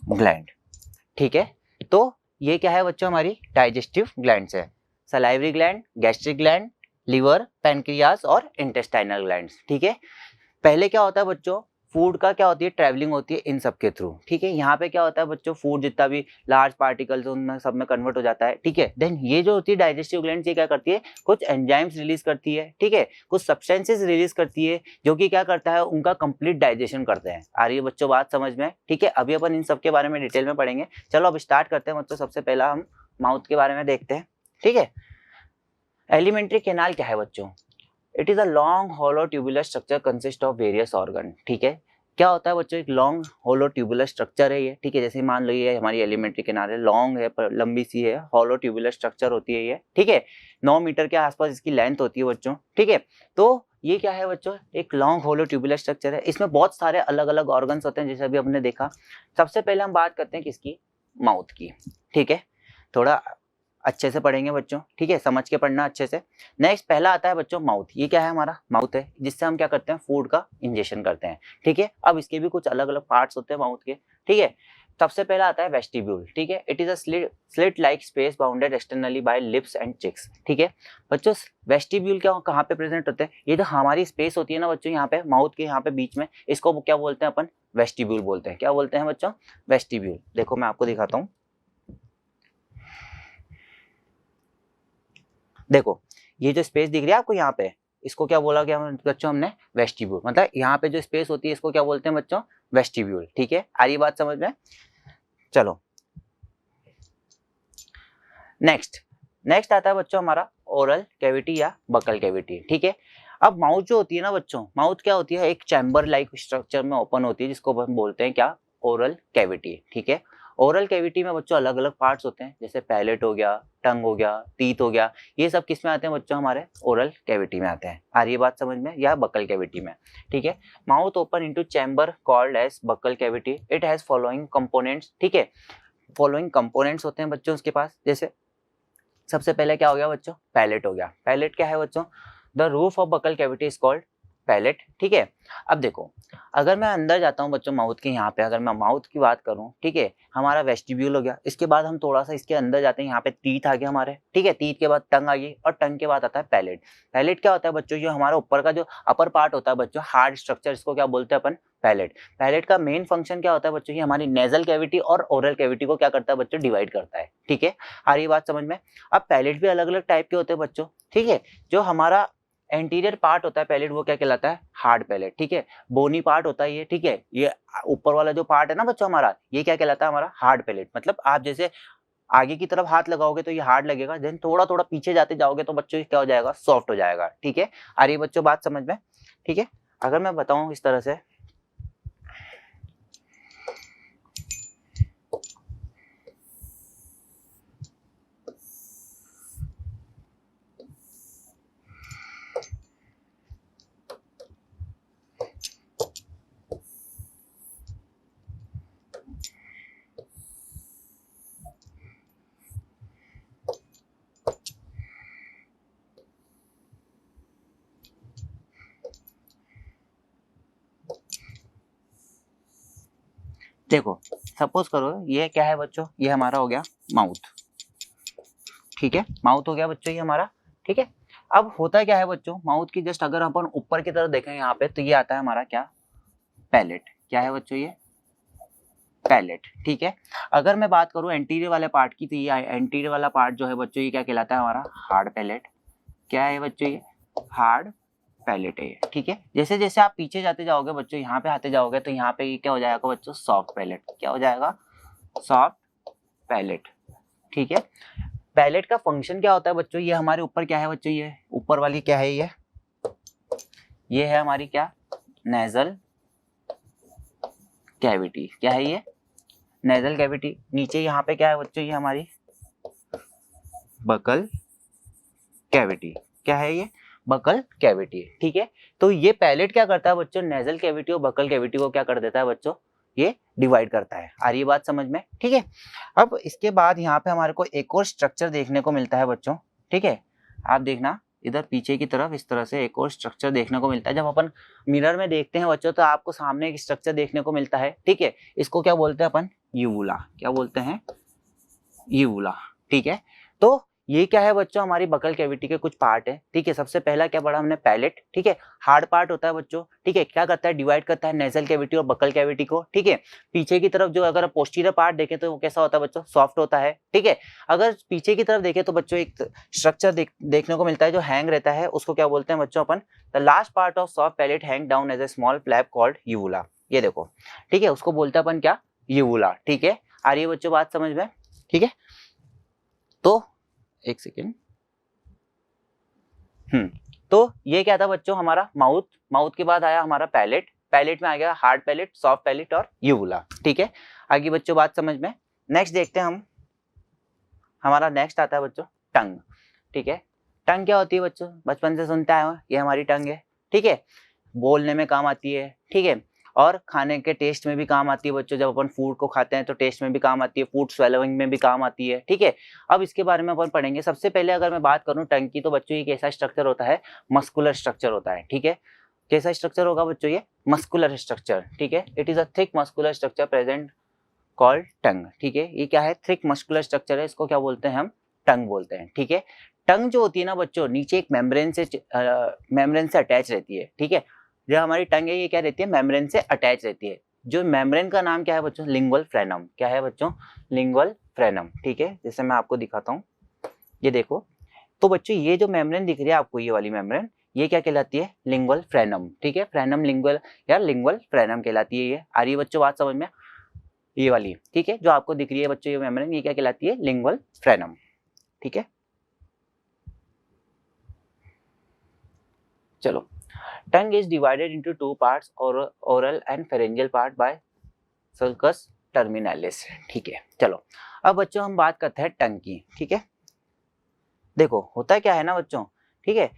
ग्लैंड, ठीक है। तो ये क्या है बच्चों, हमारी डाइजेस्टिव ग्लैंड्स है, salivary gland, gastric gland, liver, pancreas और इंटेस्टाइनल ग्लैंड्स, ठीक है। पहले क्या होता है बच्चों, फूड का क्या होती है, ट्रैवलिंग होती है इन सब के थ्रू, ठीक है। यहाँ पे क्या होता है बच्चों, फूड जितना भी लार्ज पार्टिकल्स उनमें सब में कन्वर्ट हो जाता है, ठीक है। देन ये जो होती है डाइजेस्टिव ग्लैंड्स, ये क्या करती है, कुछ एंजाइम्स रिलीज करती है, ठीक है, कुछ सब्सटेंसेस रिलीज करती है, जो कि क्या करता है, उनका कंप्लीट डाइजेशन करते हैं। आ रही है बच्चों बात समझ में, ठीक है। अभी अपन इन सब के बारे में डिटेल में पढ़ेंगे। चलो अब स्टार्ट करते हैं बच्चों। सबसे पहला हम माउथ के बारे में देखते हैं, ठीक है। एलिमेंट्री कैनाल क्या है बच्चों, it is a long hollow tubular structure consist of various organ, ठीक है। क्या होता है बच्चों, एक लॉन्ग होलो ट्यूबुलर स्ट्रक्चर है ये, ठीक है। जैसे मान लो ये हमारी एलिमेंट्री कैनाल है, लॉन्ग है पर लंबी सी है, होलो ट्यूबुलर स्ट्रक्चर होती है ये, ठीक है। 9 मीटर के आसपास इसकी लेंथ होती है बच्चों, ठीक है। तो ये क्या है बच्चों, एक लॉन्ग होलो ट्यूबुलर स्ट्रक्चर है। इसमें बहुत सारे अलग अलग ऑर्गन्स होते हैं, जैसे अभी हमने देखा। सबसे पहले हम बात करते हैं किसकी, माउथ की, ठीक है। थोड़ा अच्छे से पढ़ेंगे बच्चों, ठीक है, समझ के पढ़ना अच्छे से। नेक्स्ट पहला आता है बच्चों माउथ। ये क्या है, हमारा माउथ है, जिससे हम क्या करते हैं, फूड का इंजेक्शन करते हैं, ठीक है। अब इसके भी कुछ अलग अलग पार्ट्स होते हैं माउथ के, ठीक है। सबसे पहला आता है वेस्टिब्यूल, ठीक है। It is a slit like space bounded externally by lips and cheeks, ठीक है। बच्चों वेस्टिब्यूल क्या कहाँ पे प्रेजेंट होते हैं, ये जो हमारी स्पेस होती है ना बच्चों, यहाँ पे माउथ के यहाँ पे बीच में, इसको क्या बोलते हैं अपन, वेस्टिब्यूल बोलते हैं। क्या बोलते हैं बच्चों, वेस्टिब्यूल। देखो मैं आपको दिखाता हूँ, देखो ये जो स्पेस दिख रही है आपको यहाँ पे, इसको क्या बोला गया बच्चों हमने, वेस्टिब्यूल। मतलब यहाँ पे जो स्पेस होती है इसको क्या बोलते हैं बच्चों, वेस्टिब्यूल, ठीक है। आ रही बात समझ में। चलो नेक्स्ट आता है बच्चों हमारा ओरल कैविटी या बकल कैविटी, ठीक है। अब माउथ जो होती है ना बच्चों, माउथ क्या होती है, एक चैम्बर लाइक स्ट्रक्चर में ओपन होती है जिसको हम बोलते हैं क्या, ओरल कैविटी। ठीक है, ओरल कैविटी में बच्चों अलग अलग पार्ट्स होते हैं, जैसे पैलेट हो गया, टंग हो गया, टीथ हो गया, ये सब किस में आते हैं बच्चों, हमारे ओरल कैविटी में आते हैं। आ रही है बात समझ में, या बकल कैविटी में। ठीक है, mouth open into chamber called as buccal cavity, it has following components. ठीक है, फॉलोइंग कंपोनेंट्स होते हैं बच्चों उसके पास, जैसे सबसे पहले क्या हो गया बच्चों, पैलेट हो गया। पैलेट क्या है बच्चों, the roof of buccal cavity is called palate. ठीक है, अब देखो, अगर मैं अंदर जाता हूँ बच्चों माउथ के यहाँ पे, अगर मैं माउथ की बात करूँ, ठीक है, हमारा वेस्टिब्यूल हो गया, इसके बाद हम थोड़ा सा इसके अंदर जाते हैं, यहाँ पे टीथ आ गया हमारे। ठीक है, टीथ के बाद टंग आ गई, और टंग के बाद आता है पैलेट। पैलेट क्या होता है बच्चों, जो हमारा ऊपर का जो अपर पार्ट होता है बच्चों, हार्ड स्ट्रक्चर, इसको क्या बोलते हैं अपन, पैलेट। पैलेट का मेन फंक्शन क्या होता है बच्चों, ये हमारी नेजल कैविटी और ओरल कैविटी को क्या करता है बच्चों, डिवाइड करता है। ठीक है, आ रही बात समझ में। अब पैलेट भी अलग अलग टाइप के होते हैं बच्चों। ठीक है, जो हमारा एंटीरियर पार्ट होता है पैलेट, वो क्या कहलाता है, हार्ड पैलेट। ठीक है, बोनी पार्ट होता है ये। ठीक है, ये ऊपर वाला जो पार्ट है ना बच्चों हमारा, ये क्या कहलाता है, हमारा हार्ड पैलेट। मतलब आप जैसे आगे की तरफ हाथ लगाओगे तो ये हार्ड लगेगा, देन थोड़ा थोड़ा पीछे जाते जाओगे तो बच्चों क्या हो जाएगा, सॉफ्ट हो जाएगा। ठीक है, आ रही है बच्चों बात समझ में। ठीक है, अगर मैं बताऊं इस तरह से, देखो सपोज करो ये क्या है बच्चों, ये हमारा हो गया माउथ। ठीक है, माउथ हो गया बच्चों ये हमारा। ठीक है, अब होता क्या है बच्चों, माउथ की जस्ट अगर अपन ऊपर की तरफ देखें यहाँ पे, तो ये आता है हमारा क्या, पैलेट। क्या है बच्चों ये, पैलेट। ठीक है, अगर मैं बात करूं एंटीरियर वाले पार्ट की, तो ये एंटीरियर वाला पार्ट जो है बच्चों, ये क्या कहलाता है हमारा, हार्ड पैलेट। क्या है बच्चों ये, हार्ड पैलेट है ये। ठीक है, जैसे जैसे आप पीछे जाते जाओगे बच्चों, यहाँ पे आते जाओगे, तो यहाँ पे ये क्या हो जाएगा बच्चों, सॉफ्ट पैलेट। क्या हो जाएगा, सॉफ्ट पैलेट। ठीक है, पैलेट का फंक्शन क्या होता है बच्चों, ये हमारे ऊपर क्या है बच्चों, ये ऊपर वाली क्या है, ये है हमारी क्या, नेजल कैविटी। क्या है ये, नेजल कैविटी। नीचे यहाँ पे क्या है बच्चों, ये हमारी बकल कैविटी। क्या है ये, बकल कैविटी। ठीक है, तो ये पैलेट क्या करता है बच्चों, नेजल कैविटी और बकल कैविटी को क्या कर देता है बच्चों, ये डिवाइड करता है। आ रही है बात समझ में। ठीक है, अब इसके बाद यहाँ पे हमारे को एक और स्ट्रक्चर देखने को मिलता है बच्चों। ठीक है, आप देखना इधर पीछे की तरफ इस तरह से एक और स्ट्रक्चर देखने को मिलता है। जब अपन मिरर में देखते हैं बच्चों, तो आपको सामने एक स्ट्रक्चर देखने को मिलता है। ठीक है, इसको क्या बोलते हैं अपन, यूवुला। क्या बोलते हैं, यूवुला। ठीक है, तो ये क्या है बच्चों, हमारी बकल कैविटी के कुछ पार्ट है। ठीक है, सबसे पहला क्या पढ़ा हमने, पैलेट। ठीक है, हार्ड पार्ट होता है बच्चों। ठीक है, क्या करता है, डिवाइड करता है नेजल कैविटी और बकल कैविटी को। ठीक है, पीछे की तरफ जो अगर पोस्टीरियर पार्ट देखें तो वो कैसा होता है बच्चों, सॉफ्ट होता है। ठीक है, अगर पीछे की तरफ देखें तो बच्चों एक स्ट्रक्चर देखने को मिलता है जो हैंग रहता है, उसको क्या बोलते हैं बच्चों अपन, the last part of soft palate hang down as a small flap called uvula. ये देखो, ठीक है, उसको बोलते हैं अपन क्या, यूवुला। ठीक है, आ रही है बच्चों बात समझ में। ठीक है, तो एक सेकेंड, तो ये क्या था बच्चों, हमारा माउथ। माउथ के बाद आया हमारा पैलेट। पैलेट में आ गया हार्ड पैलेट, सॉफ्ट पैलेट और यूवुला। ठीक है, आगे बच्चों बात समझ में। नेक्स्ट देखते हैं हम, हमारा नेक्स्ट आता है बच्चों टंग। ठीक है, टंग क्या होती है बच्चों, बचपन से सुनते आए हो, ये हमारी टंग है। ठीक है, बोलने में काम आती है। ठीक है, और खाने के टेस्ट में भी काम आती है बच्चों, जब अपन फूड को खाते हैं तो टेस्ट में भी काम आती है, फूड स्वेलोइंग में भी काम आती है। ठीक है, अब इसके बारे में अपन पढ़ेंगे। सबसे पहले अगर मैं बात करूं टंग की, तो बच्चों ये कैसा स्ट्रक्चर होता है, मस्कुलर स्ट्रक्चर होता है। ठीक है, कैसा स्ट्रक्चर होगा बच्चों, ये मस्कुलर स्ट्रक्चर। ठीक है, it is a thick muscular structure present called tongue. ठीक है, ये क्या है, थिक मस्कुलर स्ट्रक्चर है, इसको क्या बोलते हैं हम, टंग बोलते हैं। ठीक है, टंग जो होती है ना बच्चों, नीचे एक मेम्ब्रेन से अटैच रहती है। ठीक है, जो हमारी टंग है ये क्या रहती है, मेम्ब्रेन से अटैच रहती है। जो मेम्ब्रेन का नाम क्या है बच्चों, लिंगुअल फ्रेनम। क्या है बच्चों, लिंगुअल फ्रेनम। ठीक है, जैसे मैं आपको दिखाता हूँ, ये देखो, तो बच्चों ये जो मेम्ब्रेन दिख रही है आपको, ये वाली मेम्ब्रेन, ये क्या कहलाती है, लिंगुअल फ्रेनम। ठीक है, फ्रेनम लिंगुअल या लिंगुअल फ्रेनम कहलाती है। ये आ रही है बच्चों बात समझ में, ये वाली। ठीक है, जो आपको दिख रही है बच्चों ये मेम्ब्रेन, ये क्या कहलाती है, लिंगुअल फ्रेनम। ठीक है, चलो, tongue is divided into 2 parts, oral and pharyngeal part by sulcus terminalis. ठीक है, चलो अब बच्चों हम बात करते हैं टंग की। ठीक है, देखो होता क्या है ना बच्चों, ठीक है,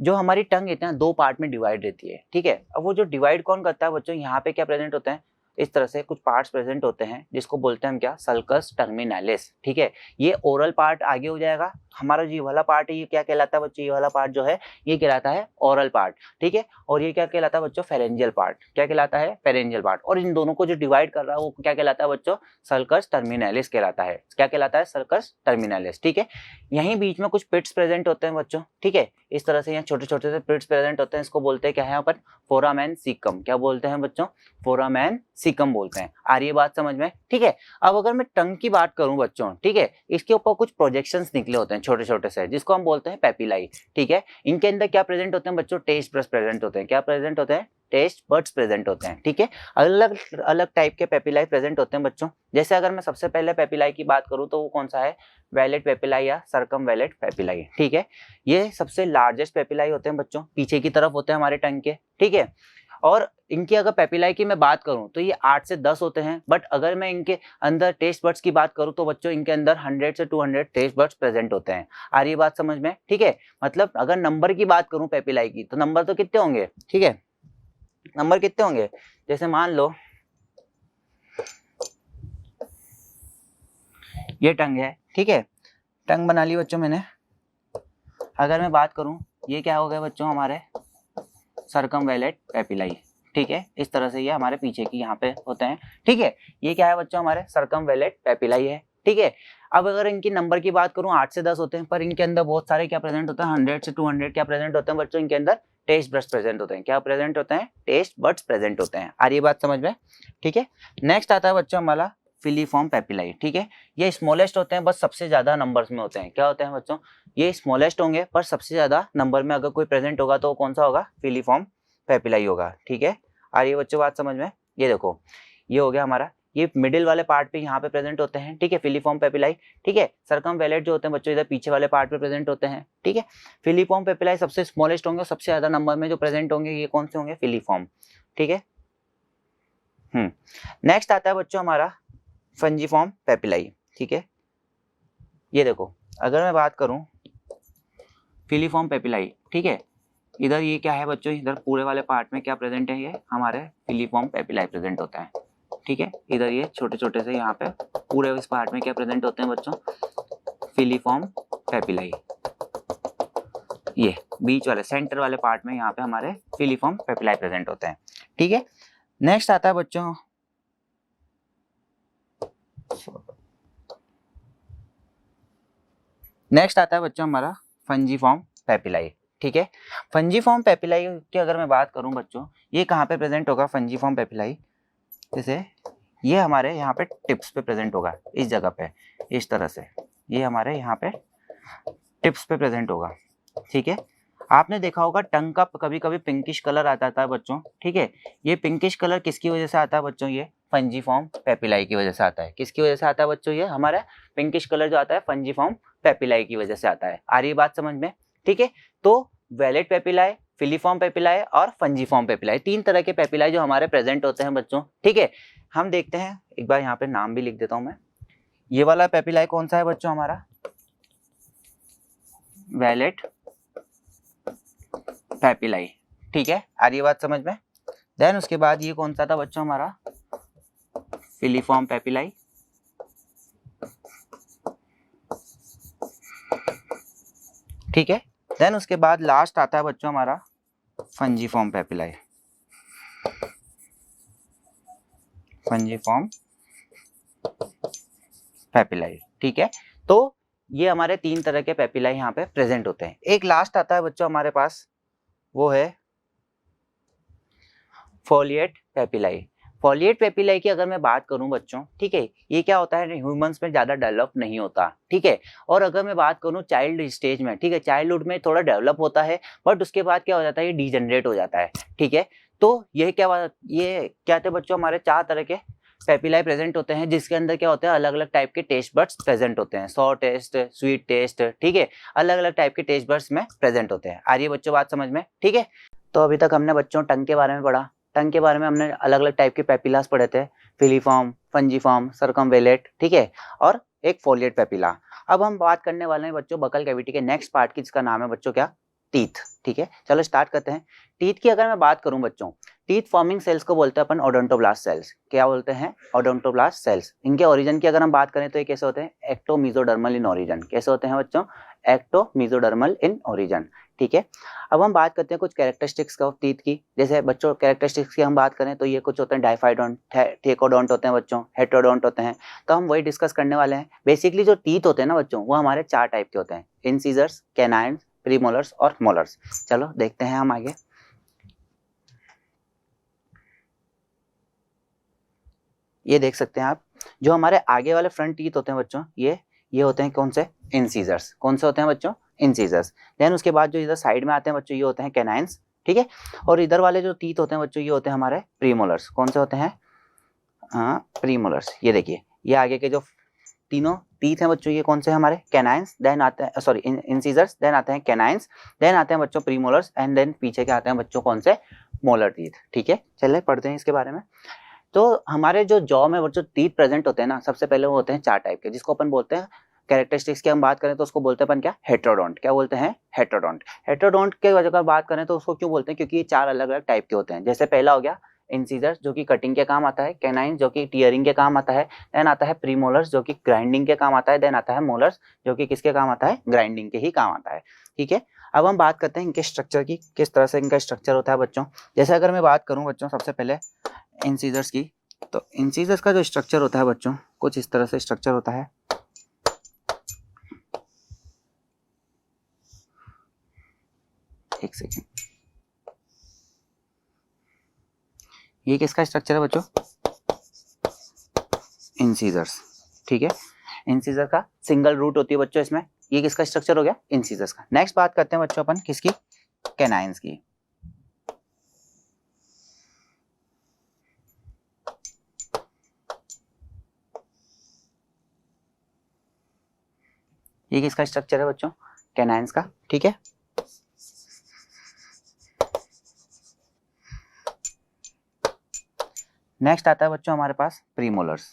जो हमारी टंग है ना 2 पार्ट में डिवाइड रहती है। ठीक है, अब वो जो डिवाइड कौन करता है बच्चों, यहाँ पे क्या प्रेजेंट होते हैं, इस तरह से कुछ पार्ट्स प्रेजेंट होते हैं जिसको बोलते हैं हम क्या, सल्कस टर्मिनालिस। ठीक है, ये ओरल पार्ट आगे हो जाएगा, हमारा जो ये वाला पार्ट है ये क्या कहलाता है बच्चों, ये वाला पार्ट जो है ये कहलाता है ओरल पार्ट। ठीक है, और ये क्या कहलाता है बच्चों, फेरेंजियल पार्ट। क्या कहलाता है, फेरेंजियल पार्ट। और इन दोनों को जो डिवाइड कर रहा है वो क्या कहलाता है बच्चों, सल्कस टर्मिनालिस कहलाता है। क्या कहलाता है, सल्कस टर्मिनालिस। ठीक है, यहीं बीच में कुछ पिट्स प्रेजेंट होते हैं बच्चों। ठीक है, इस तरह से यहाँ छोटे छोटे से पिट्स प्रेजेंट होते हैं, इसको बोलते हैं क्या है अपन, फोरामेन सीकम। क्या बोलते हैं बच्चों, फोरामेन सीकम बोलते हैं। आ रही है बात समझ में। ठीक है, अब अगर मैं टंग की बात करूं बच्चों, ठीक है, इसके ऊपर कुछ प्रोजेक्शंस निकले होते हैं छोटे छोटे से, जिसको हम बोलते हैं पेपिलाई। ठीक है, इनके अंदर क्या प्रेजेंट होते हैं बच्चों, टेस्ट बड्स प्रेजेंट होते हैं। क्या प्रेजेंट होते हैं, टेस्ट बड्स प्रेजेंट होते हैं। ठीक है, अलग अलग टाइप के पेपिलाई प्रेजेंट होते हैं बच्चों। जैसे अगर मैं सबसे पहले पेपिलाई की बात करूं तो वो कौन सा है, वैलेट पेपिलाई या सर्कमवैलेट पेपिलाई। ठीक है, ये सबसे लार्जेस्ट पेपिलाई होते हैं बच्चों, पीछे की तरफ होते हैं हमारे टंग के। ठीक है, और इनकी अगर पेपिलाई की मैं बात करूं तो ये 8 से 10 होते हैं, बट अगर मैं इनके अंदर टेस्ट बड्स की बात करूं तो बच्चों इनके अंदर 100 से 200 टेस्ट बड्स प्रेजेंट होते हैं। आ रही बात समझ में। ठीक है, मतलब अगर नंबर की बात करूं पेपिलाई की तो नंबर तो कितने होंगे, ठीक है, नंबर कितने होंगे, जैसे मान लो ये टंग है। ठीक है, टंग बना ली बच्चों मैंने। अगर मैं बात करूं ये क्या हो गया बच्चों, हमारे सर्कमवैलेट पेपिलाई। ठीक है, इस तरह से ये हमारे पीछे की यहाँ पे होते हैं। ठीक है, ये क्या है बच्चों, हमारे सर्कमवैलेट पेपिलाई है। ठीक है, अब अगर इनकी नंबर की बात करूं 8 से 10 होते हैं, पर इनके अंदर बहुत सारे क्या प्रेजेंट होते हैं, 100 से 200 क्या प्रेजेंट होते हैं बच्चों, इनके अंदर टेस्ट बड्स प्रेजेंट होते हैं। क्या प्रेजेंट होते हैं, टेस्ट बड्स प्रेजेंट होते हैं। आ रही है बात समझ में। ठीक है, नेक्स्ट आता है बच्चों हमारा फिलीफॉर्म पेपिलाई। ठीक है, ये स्मॉलेस्ट होते हैं, बस सबसे ज्यादा नंबर्स में होते हैं। क्या होते हैं बच्चों, ये स्मॉलेस्ट होंगे पर सबसे ज्यादा नंबर में अगर कोई प्रेजेंट होगा तो कौन सा होगा, फिलीफॉर्म पेपिलाई होगा। ठीक है, आ रही है बच्चों बात समझ में। ये देखो ये हो गया हमारा, ये मिडिल वाले पार्ट पे यहाँ पे प्रेजेंट होते हैं। ठीक है, फिलीफॉर्म पेपिलाई। ठीक है, सर्कमवैलेट जो होते हैं बच्चों इधर पीछे वाले पार्ट पे प्रेजेंट होते हैं। ठीक है, फिलीफॉर्म पेपिलाई सबसे स्मॉलेस्ट होंगे, सबसे ज्यादा नंबर में जो प्रेजेंट होंगे ये कौन से होंगे, फिलीफॉर्म। ठीक है, नेक्स्ट आता है बच्चों हमारा फंजीफॉर्म पेपिलाई। ठीक है, ये देखो अगर मैं बात करूं फिलीफॉर्म पेपिलाई, ठीक है, इधर ये क्या है बच्चों, इधर पूरे वाले पार्ट में क्या प्रेजेंट है, ये हमारे फिलीफॉर्म पेपिलाई प्रेजेंट होता है। ठीक है, इधर ये छोटे छोटे से यहाँ पे पूरे इस पार्ट में क्या प्रेजेंट होते हैं बच्चों, फिलीफॉर्म पेपिलाई। ये बीच वाले सेंटर वाले पार्ट में यहाँ पे हमारे फिलीफॉर्म पेपिलाई प्रेजेंट होते हैं। ठीक है, नेक्स्ट आता है बच्चों हमारा फंजीफॉर्म पेपिलाई। ठीक है, फंजीफॉर्म पेपिलाई की अगर मैं बात करूं बच्चों, ये कहाँ पे प्रेजेंट होगा फंजीफॉर्म पेपिलाई, जैसे ये हमारे यहाँ पे टिप्स पे प्रेजेंट होगा, इस जगह पे इस तरह से ये हमारे यहाँ पे टिप्स पे प्रेजेंट होगा। ठीक है, आपने देखा होगा टंग का कभी कभी पिंकिश कलर आता था बच्चों। ठीक है, ये पिंकिश कलर किसकी वजह से आता है बच्चों, ये फंजीफॉर्म पेपिलाई की वजह से आता है। किसकी वजह से आता है बच्चों, ये हमारा पिंकिश कलर जो आता है फंजीफॉर्म पेपिलाई की वजह से आता है। आ रही है बात समझ में। ठीक है, तो वैलेट पेपिलाई, फिलीफॉर्म पेपिलाई और फंजीफॉर्म पेपिलाई, 3 तरह के पेपिलाई जो हमारे प्रेजेंट होते हैं बच्चों। ठीक है, हम देखते हैं एक बार, यहाँ पे नाम भी लिख देता हूं मैं। ये वाला पेपिलाई कौन सा है बच्चों, हमारा वैलेट पेपिलाई। ठीक है, आ रही है बात समझ में। देन उसके बाद ये कौन सा था बच्चों, हमारा फिलीफॉर्म पेपिलाई। ठीक है, देन उसके बाद लास्ट आता है बच्चों हमारा फंजीफॉर्म पेपिलाई। फंजीफॉर्म पेपिलाई। ठीक है, तो ये हमारे 3 तरह के पेपिलाई यहाँ पे प्रेजेंट होते हैं। एक लास्ट आता है बच्चों हमारे पास, वो है फोलिएट पेपिलाई। फोलिएट पेपिलाई की अगर मैं बात करूं बच्चों, ठीक है, ये क्या होता है, ह्यूमंस में ज्यादा डेवलप नहीं होता। ठीक है, और अगर मैं बात करूं चाइल्ड स्टेज में, ठीक है, चाइल्डहुड में थोड़ा डेवलप होता है, बट उसके बाद क्या हो जाता है, ये डीजनरेट हो जाता है। ठीक है, तो ये क्या थे बच्चों, हमारे 4 तरह के पेपिलाई प्रेजेंट होते हैं, जिसके अंदर क्या होते हैं, अलग अलग टाइप के टेस्ट बड्स प्रेजेंट होते हैं, सॉर टेस्ट, स्वीट टेस्ट। ठीक है, अलग अलग टाइप के टेस्ट बड्स में प्रेजेंट होते हैं। आ रही है बच्चों बात समझ में। ठीक है, तो अभी तक हमने बच्चों टंग के बारे में पढ़ा। टंग के बारे में हमने अलग अलग टाइप के पेपिलास पढ़े थे, फिलीफॉर्म, फंजीफॉर्म, सर्कमवेलेट, ठीक है, और एक फोलिएट पेपिला। अब हम बात करने वाले हैं बच्चों बकल कैविटी के नेक्स्ट पार्ट की, जिसका नाम है बच्चों क्या, टीथ, ठीक है। चलो स्टार्ट करते हैं। टीथ की अगर मैं बात करूं बच्चों, टीथ फॉर्मिंग सेल्स को बोलते हैं अपन ओडोंटोब्लास्ट सेल्स। क्या बोलते हैं, ओडोंटोब्लास्ट सेल्स। इनके ओरिजिन की अगर हम बात करें तो ये कैसे होते हैं, एक्टोमीजोडर्मल इन ओरिजिन। कैसे होते हैं बच्चों, एक्टोमीजोडर्मल इन ओरिजिन, ठीक है। अब हम बात करते हैं कुछ कैरेक्टरिस्टिक्स ऑफ टीथ की। जैसे बच्चों कैरेक्टरिस्टिक्स की हम बात करें तो ये कुछ होते हैं डाइफाइडोंट, थेकोडोंट होते हैं बच्चों, हेटेरोडोंट होते हैं। तो हम वही डिस्कस करने वाले हैं। बेसिकली जो टीथ होते हैं ना बच्चों, वो हमारे 4 टाइप के होते हैं, इंसीजर्स, कैनाइन्स, प्रीमोलर्स और मोलर्स। चलो देखते हैं हम आगे। ये देख सकते हैं आप, जो हमारे आगे वाले फ्रंट टीथ होते हैं बच्चों, ये होते हैं कौन से, इंसीजर्स। कौन से होते हैं बच्चों, इंसीजर्स। देन उसके बाद जो इधर साइड में आते हैं बच्चों, ये होते हैं कैनाइन्स, ठीक है। और इधर वाले जो टीथ होते हैं बच्चों, ये होते हैं हमारे प्रीमोलर्स। कौन से होते हैं, हाँ प्रीमोलर्स। ये देखिए, ये आगे के जो तीनों टीथ हैं बच्चों, ये कौन से हमारे, कैनाइन्स, देन आते हैं सॉरी इंसीजर्स, देन आते हैं कैनाइन्स, देन आते हैं बच्चों प्रीमोलर्स, एंड देन पीछे के आते हैं बच्चों कौन से, मोलर टीथ, ठीक है। चलिए पढ़ते हैं इसके बारे में। तो हमारे जो जॉ में जो टीथ प्रेजेंट होते हैं ना, सबसे पहले वो होते हैं 4 टाइप के, जिसको अपन बोलते हैं कैरेक्टरिस्टिक्स की हम बात करें तो उसको बोलते हैं अपन क्या, हेटेरोडोंट। क्या बोलते हैं, हेटेरोडोंट। हेटेरोडोंट के वजह का बात करें तो उसको क्यों बोलते हैं, क्योंकि ये 4 अलग अलग टाइप के होते हैं। जैसे पहला हो गया इंसीजर, जो कि कटिंग के काम आता है, कैनाइन जो कि टीयरिंग के काम आता है, देन आता है प्रीमोलर्स जो कि ग्राइंडिंग के काम आता है, देन आता है मोलर्स जो कि किसके काम आता है, ग्राइंडिंग के ही काम आता है, ठीक है। अब हम बात करते हैं इनके स्ट्रक्चर की, किस तरह से इनका स्ट्रक्चर होता है बच्चों। जैसे अगर मैं बात करूं बच्चों सबसे पहले इंसीजर्स की, तो इंसीजर्स का जो स्ट्रक्चर होता है बच्चों, कुछ इस तरह से स्ट्रक्चर होता है। एक सेकेंड, ये किसका स्ट्रक्चर है बच्चों, इंसीजर्स, ठीक है। इंसीजर का सिंगल रूट होती है बच्चों इसमें। ये किसका स्ट्रक्चर हो गया, इंसीजर्स का। नेक्स्ट बात करते हैं बच्चों अपन किसकी, कैनाइन्स की। ये किसका स्ट्रक्चर है बच्चों, कैनाइन्स का, ठीक है। नेक्स्ट आता है बच्चों हमारे पास प्रीमोलर्स।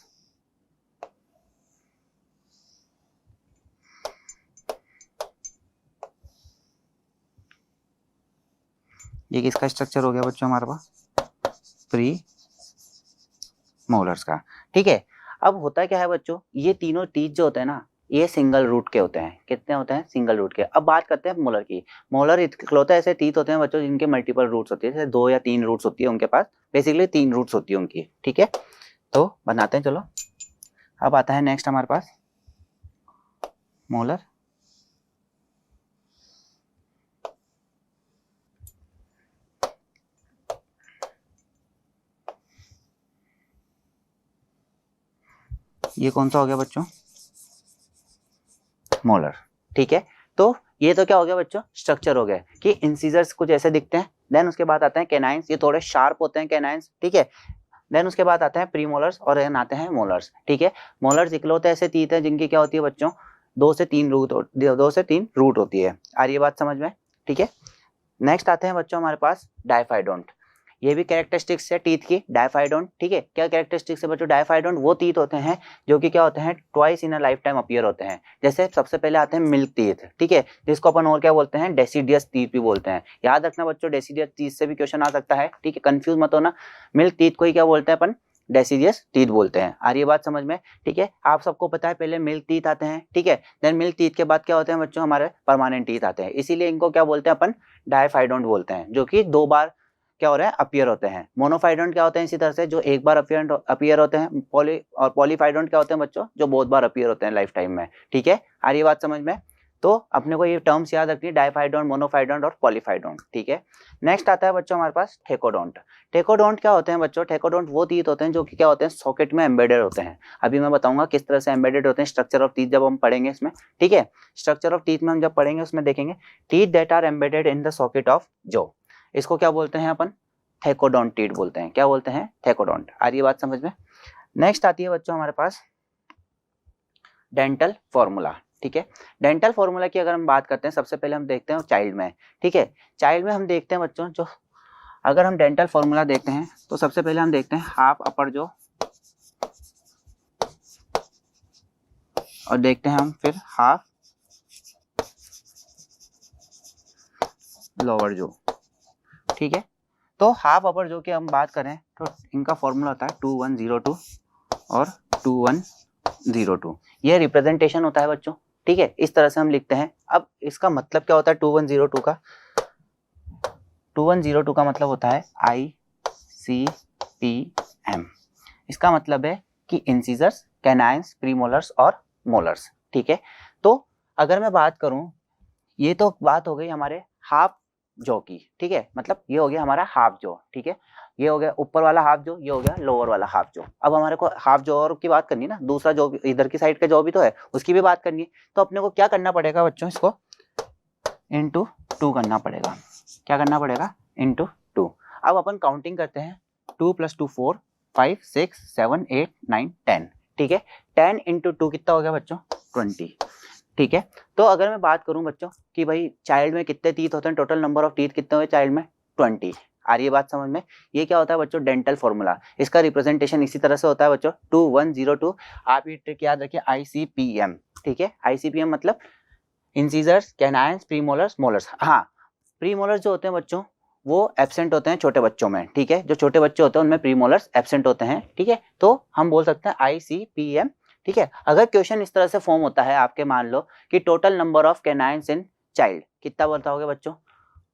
ये किसका स्ट्रक्चर हो गया बच्चों हमारे पास, प्री मोलर्स का, ठीक है। अब होता क्या है बच्चों, ये तीनों टीथ जो होते हैं ना, ये सिंगल रूट के होते हैं। कितने होते हैं, सिंगल रूट के। अब बात करते हैं मोलर की। मोलर इकलौते ऐसे टीथ होते हैं बच्चों जिनके मल्टीपल रूट्स होती है, जैसे 2 या 3 रूट्स होती है उनके पास। बेसिकली 3 रूट्स होती है उनकी, ठीक है। तो बनाते हैं चलो। अब आता है नेक्स्ट हमारे पास मोलर। ये कौन सा हो गया बच्चों, मोलर, ठीक है। तो ये तो क्या हो गया बच्चों, स्ट्रक्चर हो गया कि इंसीजर्स कुछ ऐसे दिखते हैं। देन उसके बाद आते हैं कैनाइन्स, ये थोड़े शार्प होते हैं कैनाइन्स, ठीक है। देन उसके बाद आते हैं प्रीमोलर्स और देन आते हैं मोलर्स, ठीक है। मोलर्स इकलौते ऐसे टीथ हैं जिनकी क्या होती है बच्चों, 2 से 3 रूट होती है। आ रही है बात समझ में, ठीक है। नेक्स्ट आते हैं बच्चों हमारे पास डाइफाइडोंट। ये भी कैरेक्टरिस्टिक्स है टीथ की, डाइफाइडोंट, ठीक है। क्या कैरेक्टरिस्टिक्स है बच्चों, डाइफाइडोंट वो टीथ होते हैं जो कि क्या होते हैं, twice in a life time appear होते हैं। जैसे सबसे पहले आते हैं मिल्क टीथ, ठीक है, जिसको अपन और क्या बोलते हैं, डेसिडियस टीथ भी बोलते हैं। याद रखना बच्चों, डेसिडियस टीथ से भी क्वेश्चन आ सकता है, ठीक है, कंफ्यूज मत होना। मिल्क टीथ को ही क्या बोलते हैं अपन, डेसिडियस टीथ बोलते हैं। आ रही है बात समझ में, ठीक है। आप सबको पता है पहले मिल्क टीथ आते हैं, ठीक है। देन मिल्क टीथ के बाद क्या होते हैं बच्चों, हमारे परमानेंट टीथ आते हैं। इसीलिए इनको क्या बोलते हैं अपन, डाइफाइडोंट बोलते हैं, जो कि 2 बार क्या हो रहा है, अपीयर होते हैं। मोनोफाइडोंट क्या होते हैं इसी तरह से, जो एक बार अपीयर होते हैं। पॉलीफाइडोंट क्या होते हैं बच्चों, जो बहुत बार अपीयर होते हैं लाइफ टाइम में, ठीक है। आ रही है बात समझ में। तो अपने को ये टर्म्स याद रखनी है, डाइफाइडोंट, मोनोफाइडोंट और पॉलीफाइडोंट, ठीक है। नेक्स्ट आता है बच्चों हमारे पास थेकोडोंट। थेकोडोंट क्या होते हैं बच्चों, थेकोडोंट वो टीथ होते हैं जो कि क्या होते हैं, सॉकेट में एम्बेडेड होते हैं। अभी मैं बताऊंगा किस तरह से एम्बेडेड होते हैं, स्ट्रक्चर ऑफ टीथ जब हम पढ़ेंगे इसमें, ठीक है। स्ट्रक्चर ऑफ टीथ में हम जब पढ़ेंगे उसमें देखेंगे teeth that are embedded in the socket of jaw, इसको क्या बोलते हैं अपन, थेकोडोंट टीथ बोलते हैं। क्या बोलते हैं, थेकोडोंट। आ रही है बात समझ में। नेक्स्ट आती है बच्चों हमारे पास डेंटल फॉर्मूला, ठीक है। डेंटल फॉर्मूला की अगर हम बात करते हैं, सबसे पहले हम देखते हैं चाइल्ड में, ठीक है। चाइल्ड में हम देखते हैं बच्चों, जो अगर हम डेंटल फॉर्मूला देखते हैं तो सबसे पहले हम देखते हैं हाफ अपर जॉ और देखते हैं हम फिर हाफ लोअर जॉ। ठीक है, तो हाफ अपर जॉ की हम बात करें तो इनका फॉर्मूला होता है 2102 और 2102। ये रिप्रेजेंटेशन होता है बच्चों। ठीक है, इस तरह से हम लिखते हैं। अब इसका मतलब क्या होता है 2102 का? 2102 का मतलब होता है ICPM। इसका मतलब है कि इंसिजर्स, कैनाइन्स, प्रीमोलर्स और मोलर्स। ठीक है, तो अगर मैं बात करूं, ये तो बात हो गई हमारे हाफ जॉ की। ठीक है, मतलब ये हो गया हमारा हाफ जॉ। ठीक है, ये हो गया ऊपर वाला हाफ जॉ, ये हो गया लोअर वाला हाफ जॉ। अब हमारे को हाफ जॉ की बात करनी है ना, दूसरा जॉ इधर की साइड का जॉ भी तो है, उसकी भी बात करनी है। तो अपने को क्या करना पड़ेगा बच्चों, इसको इंटू 2 करना पड़ेगा। क्या करना पड़ेगा? इंटू 2। अब अपन काउंटिंग करते हैं। 2 + 2 4, 5 6 7 8 9 10। ठीक है, 10 × 2 कितना हो गया बच्चों? 20। ठीक है, तो अगर मैं बात करूं बच्चों कि भाई चाइल्ड में कितने टीथ होते हैं, टोटल नंबर ऑफ टीथ कितने हुए चाइल्ड में? 20। आ रही है बात समझ में? ये क्या होता है बच्चों? Dental formula. इसका रिप्रेजेंटेशन इसी तरह से होता है बच्चों, 2102। आप ये ट्रिक याद रखिए, ICPM। ठीक है, ICPM मतलब इंसिजर्स, कैनाइन्स, प्रीमोलर्स, मोलर्स। हाँ, प्रीमोलर्स जो होते हैं बच्चों वो एब्सेंट होते हैं छोटे बच्चों में। ठीक है, जो छोटे बच्चे होते हैं उनमें प्रीमोलर्स एब्सेंट होते हैं। ठीक है, तो हम बोल सकते हैं ICPM। ठीक है, अगर क्वेश्चन इस तरह से फॉर्म होता है आपके, मान लो कि total number of canines in child कितना बताओगे बच्चों?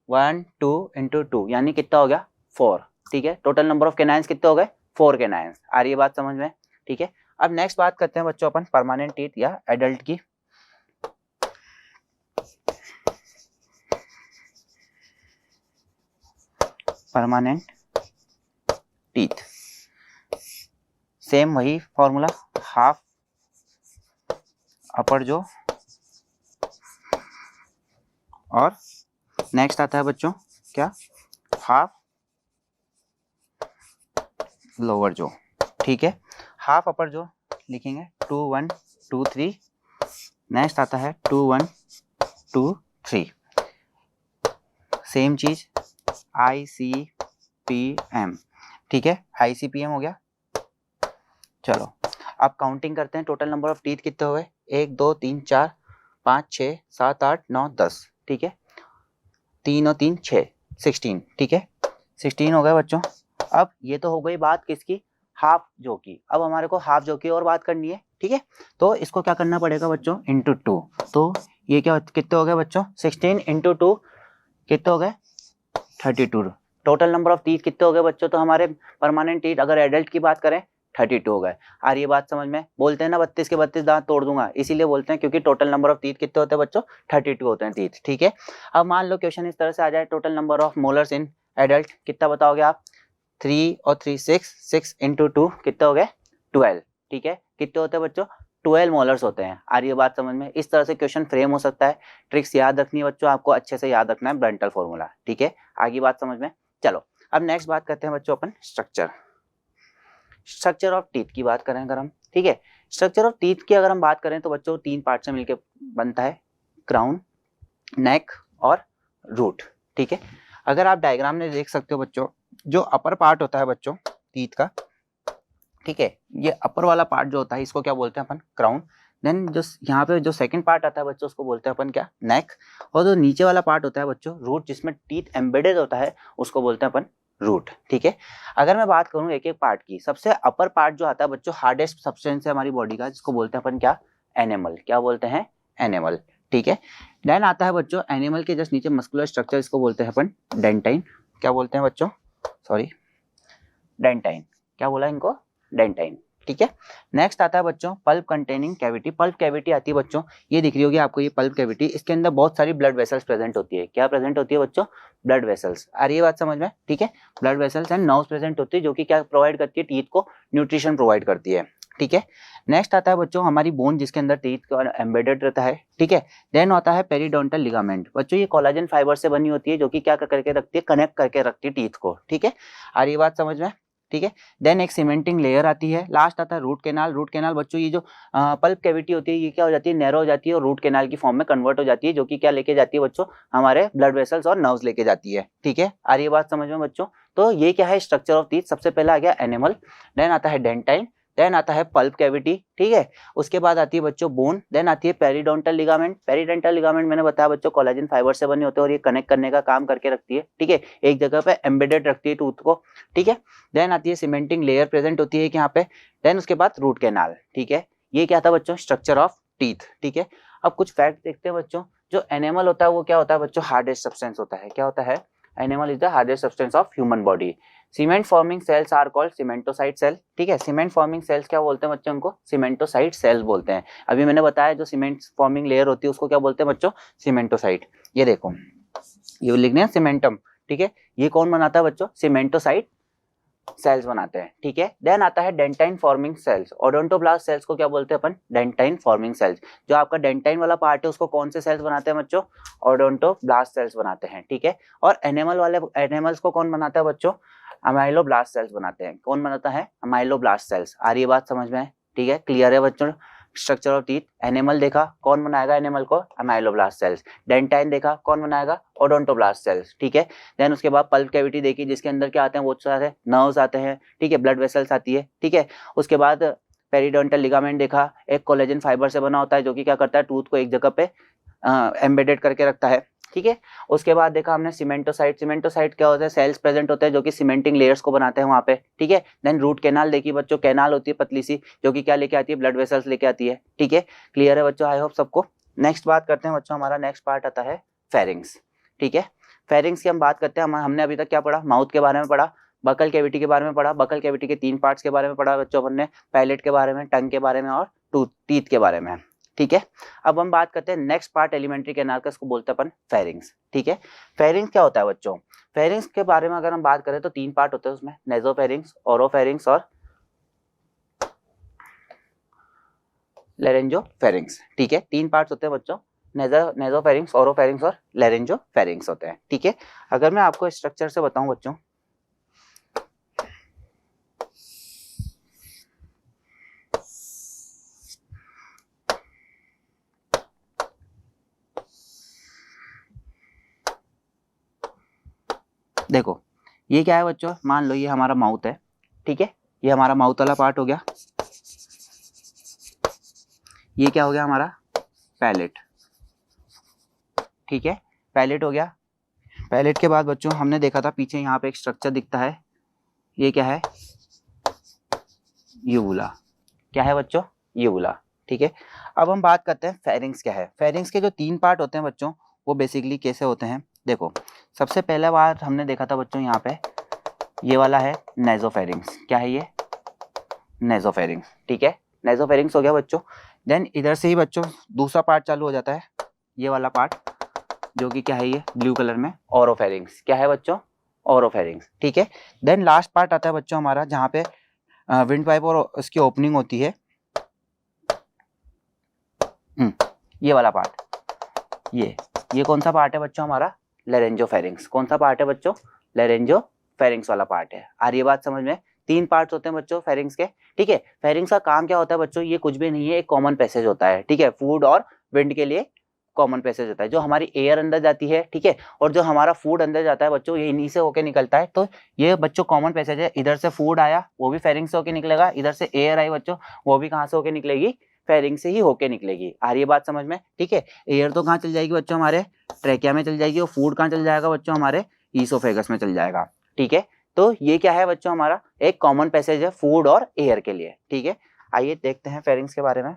1 2 × 2 यानी कितना हो गया? 4। ठीक है, टोटल नंबर ऑफ कैनाइन्स कितने हो गए? 4 कैनाइन्स। आ रही है बात समझ में? ठीक है, अब नेक्स्ट बात करते हैं बच्चों अपन परमानेंट टीथ या एडल्ट की। परमानेंट टीथ, सेम वही फॉर्मूला, हाफ अपर जॉ और नेक्स्ट आता है बच्चों क्या? Half lower jaw. ठीक है, हाफ अपर जॉ लिखेंगे 2 1 2 3। नेक्स्ट आता है 2 1 2 3। सेम चीज ICPM। ठीक है, ICPM हो गया। चलो अब काउंटिंग करते हैं, टोटल नंबर ऑफ टीथ कितने हो गए? 1 2 3 4 5 6 7 8 9 10। ठीक है, 3 और 3 6, 16। ठीक है, 16 हो गए बच्चों। अब ये तो हो गई बात किसकी? हाफ जॉ की। अब हमारे को हाफ जॉ की और बात करनी है। ठीक है, तो इसको क्या करना पड़ेगा बच्चों? इंटू 2। तो ये क्या कितने हो गए बच्चों? 16 × 2 कितने हो गए? 32। टोटल नंबर ऑफ टीथ कितने हो गए बच्चों? तो हमारे परमानेंट टीथ अगर एडल्ट की बात करें 32 हो गए। आ रही है बात समझ में? बोलते हैं ना 32 के 32 दांत तोड़ दूंगा, इसीलिए बोलते हैं क्योंकि टोटल नंबर ऑफ टीथ कितने होते हैं बच्चों? 32 होते हैं टीथ। ठीक है, अब मान लो क्वेश्चन इस तरह से आ जाए, total number of molars in adult कितना बताओगे आप? 3 और 3 6, 6 × 2 कितने हो गए? 12। ठीक है, कितने होते हैं बच्चों? 12 मोलर्स होते हैं। आ रही है बात समझ में? इस तरह से क्वेश्चन फ्रेम हो सकता है। ट्रिक्स याद रखनी है बच्चों, आपको अच्छे से याद रखना है डेंटल फॉर्मूला। ठीक है, आगे बात समझ में? चलो अब नेक्स्ट बात करते हैं बच्चों अपन स्ट्रक्चर ऑफ टीथ की बात करें अगर हम। ठीक है, स्ट्रक्चर ऑफ टीथ की अगर हम बात करें तो बच्चों 3 पार्ट से मिलकर बनता है, क्राउन, नेक और रूट। ठीक है, अगर आप डायग्राम में देख सकते हो बच्चों, जो अपर पार्ट होता है बच्चों टीथ का, ठीक है, ये अपर वाला पार्ट जो होता है इसको क्या बोलते हैं अपन? क्राउन। देन जो यहाँ पे जो सेकंड पार्ट आता है बच्चों उसको बोलते हैं अपन क्या? नेक। और जो नीचे वाला पार्ट होता है बच्चों रूट, जिसमें टीथ एम्बेडेड होता है, उसको बोलते हैं अपन रूट। ठीक है, अगर मैं बात करूँ एक एक पार्ट की, सबसे अपर पार्ट जो आता है बच्चों हार्डेस्ट सब्सटेंस है हमारी बॉडी का, जिसको बोलते हैं अपन क्या? एनिमल। क्या बोलते हैं? एनिमल। ठीक है, देन आता है बच्चों एनिमल के जस्ट नीचे मस्कुलर स्ट्रक्चर, इसको बोलते हैं अपन डेंटाइन। क्या बोलते हैं बच्चों? Sorry, dentine. क्या बोला इनको? डेंटाइन। ठीक है, नेक्स्ट आता है बच्चों pulp containing cavity. Pulp cavity आती है बच्चों, ये दिख रही होगी आपको, ये पल्प कैविटी। इसके अंदर बहुत सारी ब्लड वेसल्स प्रेजेंट होती है। क्या प्रेजेंट होती है बच्चों? Blood vessels. आ रही है बात समझ में? ठीक है, blood vessels and nerves present होती है, जो कि क्या प्रोवाइड करती है? टीथ को न्यूट्रिशन प्रोवाइड करती है। ठीक है, नेक्स्ट आता है बच्चों हमारी बोन, जिसके अंदर टीथ का एम्बेडेड रहता है। ठीक है, देन आता है पेरिडोंटल लिगामेंट। बच्चों ये कोलाजन फाइबर से बनी होती है, जो कि क्या करके रखती है? कनेक्ट करके रखती है टीथ को। ठीक है, आ रही है बात समझ में? ठीक है, देन एक सीमेंटिंग लेयर आती है। लास्ट आता है रूट कैनाल। रूट कैनाल बच्चों ये जो पल्प कैविटी होती है, ये क्या हो जाती है? नैरो हो जाती है और रूट कैनाल की फॉर्म में कन्वर्ट हो जाती है, जो कि क्या लेके जाती है बच्चों? हमारे ब्लड वेसल्स और नर्व्स लेके जाती है। ठीक है, आ रही है बात समझ में बच्चों? तो ये क्या है स्ट्रक्चर ऑफ टीथ, सबसे पहला आ गया एनिमल, देन आता है डेंटाइन, देन आता है पल्प कैविटी, ठीक है। उसके बाद आती है बच्चों बोन, देन आती है पेरिडोंटल लिगामेंट। पेरिडोंटल लिगामेंट मैंने बताया बच्चों कोलेजन फाइबर से बने होते हैं और ये कनेक्ट करने का काम करके रखती है, ठीक है, एक जगह पे एम्बेडेड रखती है टूथ को, ठीक है। देन आती है सीमेंटिंग लेयर प्रेजेंट होती है यहाँ पे, देन उसके बाद रूट कैनाल, ठीक है। ये क्या था बच्चों स्ट्रक्चर ऑफ टीथ, ठीक है। अब कुछ फैक्ट देखते हैं बच्चों, जो एनिमल होता है वो क्या होता है बच्चों, हार्डेस्ट सब्सटेंस होता है, क्या होता है, enamel is the hardest substance of human body. Cement forming cells are called cementocyte cell, ठीक है। सीमेंट फॉर्मिंग सेल्स क्या बोलते हैं बच्चों, उनको सीमेंटोसाइट सेल्स बोलते हैं। अभी मैंने बताया जो सीमेंट फॉर्मिंग लेयर होती है उसको क्या बोलते हैं बच्चों, सीमेंटोसाइट। ये देखो ये लिखने हैं सीमेंटम, ठीक है। ये कौन बनाता है बच्चों, सीमेंटोसाइट सेल्स बनाते हैं, ठीक है। देन आता है dentine forming cells. Odontoblast cells को क्या बोलते हैं अपन, डेंटाइन फॉर्मिंग सेल्स। जो आपका डेंटाइन वाला पार्ट है उसको कौन से सेल्स बनाते हैं बच्चों, ओडोंटोब्लास्ट सेल्स बनाते हैं, ठीक है। और एनिमल वाले एनिमल्स को कौन बनाता है बच्चों, अमाइलोब्लास्ट सेल्स बनाते हैं। कौन बनाता है, अमाइलोब्लास्ट सेल्स। आ रही है बात समझ में, ठीक है, क्लियर है बच्चों। स्ट्रक्चर ऑफ टीथ, एनिमल देखा कौन बनाएगा एनिमल को, अमाइलोब्लास्ट सेल्स। डेंटाइन देखा कौन बनाएगा, ओडोंटोब्लास्ट सेल्स, ठीक है। देन उसके बाद पल्प कैविटी देखी जिसके अंदर क्या आते हैं, बहुत सारे नर्व्स आते हैं, ठीक है, ब्लड वेसल्स आती है, ठीक है। उसके बाद पेरिडोंटल लिगामेंट देखा, एक कोलेजन फाइबर से बना होता है जो कि क्या करता है टूथ को एक जगह पे एम्बेडेड करके रखता है, ठीक है। उसके बाद देखा हमने सीमेंटोसाइट। सीमेंटोसाइट क्या होता है, सेल्स प्रेजेंट होते हैं जो कि सीमेंटिंग लेयर्स को बनाते हैं वहां पे, ठीक है। देन रूट कैनाल देखी बच्चों, कैनाल होती है पतली सी जो कि क्या लेके आती है, ब्लड वेसल्स लेके आती है, ठीक है। क्लियर है बच्चों, आई होप सबको। नेक्स्ट बात करते हैं बच्चों, हमारा नेक्स्ट पार्ट आता है फेरिंग्स, ठीक है। फेरिंग्स की हम बात करते हैं, हमने अभी तक क्या पढ़ा, माउथ के बारे में पढ़ा, बकल कैविटी के बारे में पढ़ा, बकल कैविटी के 3 पार्ट्स के बारे में पढ़ा बच्चों अपन ने, पैलेट के बारे में, टंग के बारे में और टीथ के बारे में, ठीक है। अब हम बात करते हैं नेक्स्ट पार्ट एलिमेंट्री कैनाल का, इसको बोलते हैं अपन फेरिंग्स, ठीक है। फेरिंग्स क्या होता है बच्चों, फेरिंग्स के बारे में अगर हम बात करें तो 3 पार्ट होते हैं उसमें, नेजोफेरिंग्स, ओरोफेरिंग्स और लेरेंजोफेरिंग्स, ठीक है। 3 पार्ट्स होते हैं बच्चों, नेजोफेरिंग्स, ओरोफेरिंग्स और लेरेंजोफेरिंग्स होते हैं, ठीक है। अगर मैं आपको स्ट्रक्चर से बताऊं बच्चों, देखो ये क्या है बच्चों, मान लो ये हमारा माउथ है, ठीक है, ये हमारा माउथ वाला पार्ट हो गया, ये क्या हो गया हमारा पैलेट, ठीक है, पैलेट हो गया। पैलेट के बाद बच्चों हमने देखा था पीछे यहाँ पे एक स्ट्रक्चर दिखता है, ये क्या है, यूवुला, क्या है बच्चों, यूवुला, ठीक है। अब हम बात करते हैं फेरिंग्स क्या है। फेरिंग्स के जो 3 पार्ट होते हैं बच्चों वो बेसिकली कैसे होते हैं, देखो सबसे पहला बार हमने देखा था बच्चों यहाँ पे ये वाला है नेजोफेरिंग्स, क्या है ये, नेजोफेरिंग्स, ठीक है, नेजोफेरिंग्स हो गया बच्चों। देन इधर से ही बच्चों दूसरा पार्ट चालू हो जाता है, ये वाला पार्ट जो कि क्या है ये ब्लू कलर में, ओरोफेरिंग्स, क्या है बच्चों, ओरोफेरिंग्स, ठीक है। देन लास्ट पार्ट आता है बच्चों हमारा जहाँ पे विंड पाइप और उसकी ओपनिंग होती है, ये वाला पार्ट, ये कौन सा पार्ट है बच्चों हमारा, लेरेंजोफेरिंग्स। कौन सा पार्ट है बच्चों, लेरेंजोफेरिंग्स वाला पार्ट है। आ रही है बात समझ में, 3 पार्ट्स होते हैं बच्चों फेरिंग्स के, ठीक है। फेरिंग्स का काम क्या होता है बच्चों, ये कुछ भी नहीं है, एक कॉमन पैसेज होता है, ठीक है, फूड और विंड के लिए कॉमन पैसेज होता है, जो हमारी एयर अंदर जाती है, ठीक है, और जो हमारा फूड अंदर जाता है बच्चों ये इन्हीं से होके निकलता है। तो ये बच्चों कॉमन पैसेज है, इधर से फूड आया वो भी फेरिंग से होके निकलेगा, इधर से एयर आई बच्चों वो भी कहाँ से होके निकलेगी, फेरिंग से ही होके निकलेगी। आ रही है बात समझ में, ठीक है। एयर तो कहाँ चल जाएगी बच्चों, हमारे ट्रेकिया में चल जाएगी, और फूड कहाँ चल जाएगा बच्चों, हमारे ईसोफेगस में चल जाएगा, ठीक है। तो ये क्या है बच्चों, हमारा एक कॉमन पैसेज है फूड और एयर के लिए, ठीक है। आइए देखते हैं फेरिंग्स के बारे में,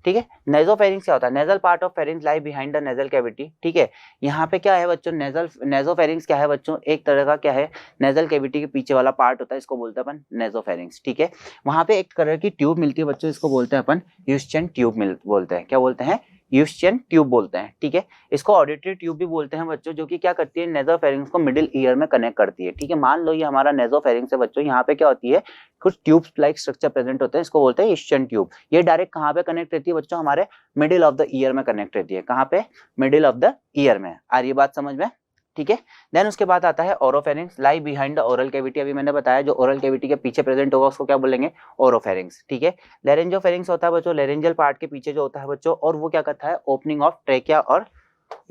ठीक है। नेजोफेरिंग्स क्या होता है, nasal part of pharynx lie behind the nasal cavity, ठीक है। यहाँ पे क्या है बच्चों, नेजोफेरिंग्स क्या है बच्चों, एक तरह का क्या है, नेजल कैविटी के पीछे वाला पार्ट होता है, इसको बोलते हैं अपन नेजोफेरिंग्स, ठीक है। वहां पे एक तरह की ट्यूब मिलती है बच्चों, इसको बोलते हैं अपन यूस्चियन ट्यूब बोलते हैं, क्या बोलते हैं, यूस्चियन ट्यूब बोलते हैं, ठीक है। इसको ऑडिटरी ट्यूब भी बोलते हैं बच्चों, जो कि क्या करती है, नेजोफेरिंग्स को मिडिल ईयर में कनेक्ट करती है, ठीक है। मान लो ये हमारा नेजोफेरिंग्स है बच्चों, यहाँ पे क्या होती है, कुछ ट्यूब्स लाइक स्ट्रक्चर प्रेजेंट होते हैं, इसको बोलते हैं यूस्चियन ट्यूब। ये डायरेक्ट कहाँ पे कनेक्ट रहती है बच्चों, हमारे मिडिल ऑफ द ईयर में कनेक्ट रहती है, कहाँ पे, मिडिल ऑफ द ईयर में। आ रही बात समझ में, ठीक है। देन उसके बाद आता है oropharynx lie behind the oral cavity. अभी मैंने बताया जो ओरल कैविटी के पीछे प्रेजेंट होगा उसको क्या बोलेंगे, ओरोफेरिंग्स, ठीक है। लेरेंजोफेरिंग्स होता है बच्चों, लेरेंजल पार्ट के पीछे जो होता है बच्चों, और वो क्या करता है, ओपनिंग ऑफ ट्रेकिया और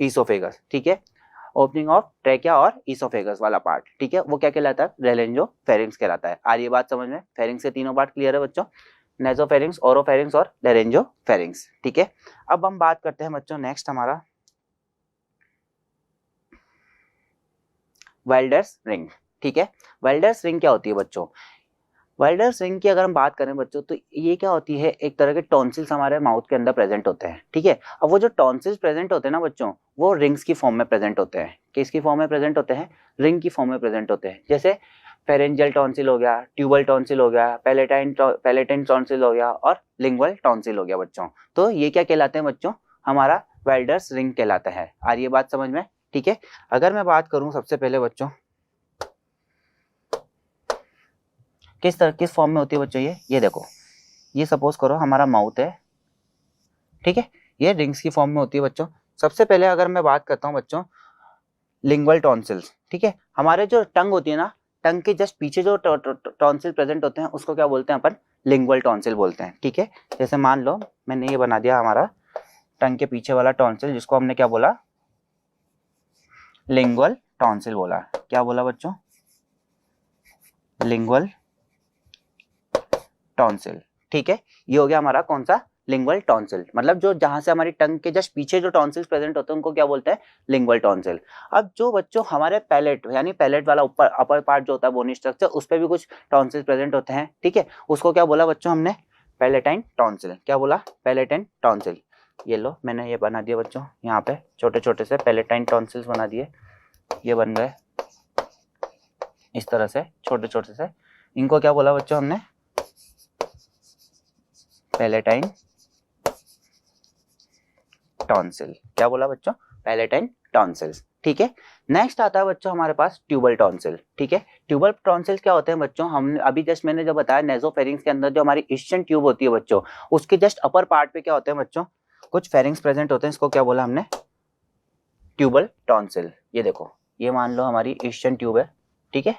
ईसोफेगस, ठीक है। ओपनिंग ऑफ ट्रेकिया और ईसोफेगस वाला पार्ट, ठीक है, वो क्या कहलाता है, लेरेंजोफेरिंक्स कहलाता है। आ रही है बात समझ में? फेरिंक्स के तीनों पार्ट क्लियर है बच्चों, नेजोफेरिंक्स, ओरोफेरिंक्स और लेरेंजोफेरिंक्स, ठीक है। अब हम बात करते हैं बच्चों नेक्स्ट हमारा वेल्डर्स रिंग, ठीक है। वेल्डर्स रिंग क्या होती है बच्चों? वेल्डर्स रिंग की अगर हम बात करें बच्चों तो ये क्या होती है, एक तरह के टॉन्सिल्स हमारे माउथ के अंदर प्रेजेंट होते हैं, ठीक है। अब वो जो टॉन्सिल्स प्रेजेंट होते हैं ना बच्चों, वो रिंग्स की फॉर्म में प्रेजेंट होते हैं। किसकी फॉर्म में प्रेजेंट होते हैं? रिंग की फॉर्म में प्रेजेंट होते हैं। जैसे फेरेंजियल टॉन्सिल हो गया, ट्यूबल टॉन्सिल हो गया, पैलेटाइन टॉन्सिल हो गया और लिंगुअल टॉन्सिल हो गया बच्चों। तो ये क्या कहलाते हैं बच्चों? हमारा वेल्डर्स रिंग कहलाता है। आ रही है बात समझ में? ठीक है। अगर मैं बात करूं सबसे पहले बच्चों किस फॉर्म में होती है बच्चों, ये देखो, ये सपोज करो हमारा माउथ है, ठीक है, ये रिंग्स की फॉर्म में होती है बच्चों। सबसे पहले अगर मैं बात करता हूँ बच्चों लिंगुअल टॉन्सिल्स, ठीक है, हमारे जो टंग होती है ना, टंग के जस्ट पीछे जो टॉन्सिल प्रेजेंट होते हैं उसको क्या बोलते हैं अपन? लिंगुअल टॉन्सिल बोलते हैं, ठीक है। जैसे मान लो मैंने ये बना दिया हमारा टंग के पीछे वाला टॉन्सिल, जिसको हमने क्या बोला? लिंगुअल टॉन्सिल बोला। क्या बोला बच्चों? लिंगुअल टॉन्सिल, ठीक है। ये हो गया हमारा कौन सा? लिंगुअल टॉन्सिल, मतलब जो जहां से हमारी टंग के जस्ट पीछे जो टॉन्सिल्स प्रेजेंट होते हैं उनको क्या बोलते हैं? Lingual tonsil. अब जो बच्चों हमारे पैलेट यानी पैलेट वाला ऊपर अपर पार्ट जो होता है बोनी स्ट्रक्चर, उस पर भी कुछ टॉन्सिल्स प्रेजेंट होते हैं, ठीक है, उसको क्या बोला बच्चों हमने? Palatine tonsil. क्या बोला? Palatine tonsil. ये लो मैंने ये बना दिया बच्चों, यहाँ पे छोटे छोटे से पैलेटाइन टॉन्सिल्स बना दिए, ये बन गए इस तरह से छोटे छोटे से। इनको क्या बोला बच्चों हमने? Palatine tonsil. क्या बोला बच्चों? पैलेटाइन टॉन्सिल्स, ठीक है। नेक्स्ट आता है बच्चों हमारे पास ट्यूबल टॉन्सिल, ठीक है। ट्यूबल टॉन्सिल्स क्या होते हैं बच्चों? हमने अभी जस्ट मैंने जो बताया नेजोफेरिंक्स के अंदर जो हमारी ईस्टर्न ट्यूब होती है बच्चों, उसके जस्ट अपर पार्ट पे क्या होते हैं बच्चों? कुछ फेरिंग्स प्रेजेंट होते हैं, इसको क्या बोला हमने? Tubal tonsil. ये देखो, ये मान लो हमारी ईस्टर्न ट्यूब है, ठीक है,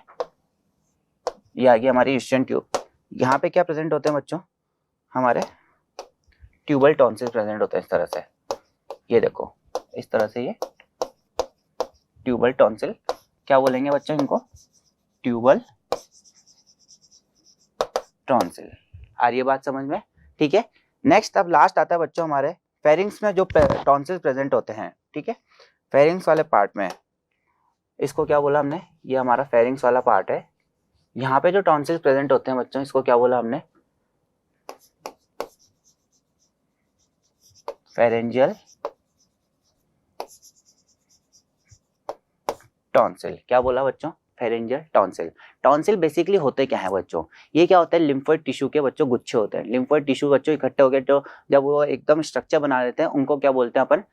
ये आ गई हमारी ईस्टर्न ट्यूब। यहाँ पे क्या प्रेजेंट होते हैं बच्चों? हमारे ट्यूबल टॉन्सिल प्रेजेंट होते हैं इस तरह से। ये देखो इस तरह से ये ट्यूबल टॉन्सिल, क्या बोलेंगे बच्चों इनको? Tubal tonsil. आ रही है बात समझ में? ठीक है। नेक्स्ट अब लास्ट आता है बच्चों हमारे फेरिंग्स में जो टॉन्सिल प्रेजेंट होते हैं, ठीक है, फेरिंग्स वाले पार्ट में, इसको क्या बोला हमने? ये हमारा फेरिंग्स वाला पार्ट है। यहाँ पे जो टॉन्सिल प्रेजेंट होते हैं बच्चों, इसको क्या बोला हमने? Pharyngeal tonsil. क्या बोला बच्चों? Pharyngeal tonsil. टॉन्सिल बेसिकली होते क्या है बच्चों? ये क्या होता है? लिम्फोइड टिश्यू के बच्चों गुच्छे होते हैं। लिम्फोइड टिश्यू बच्चों इकट्ठे हो गए तो जब वो एकदम स्ट्रक्चर बना देते हैं उनको क्या बोलते हैं अपन?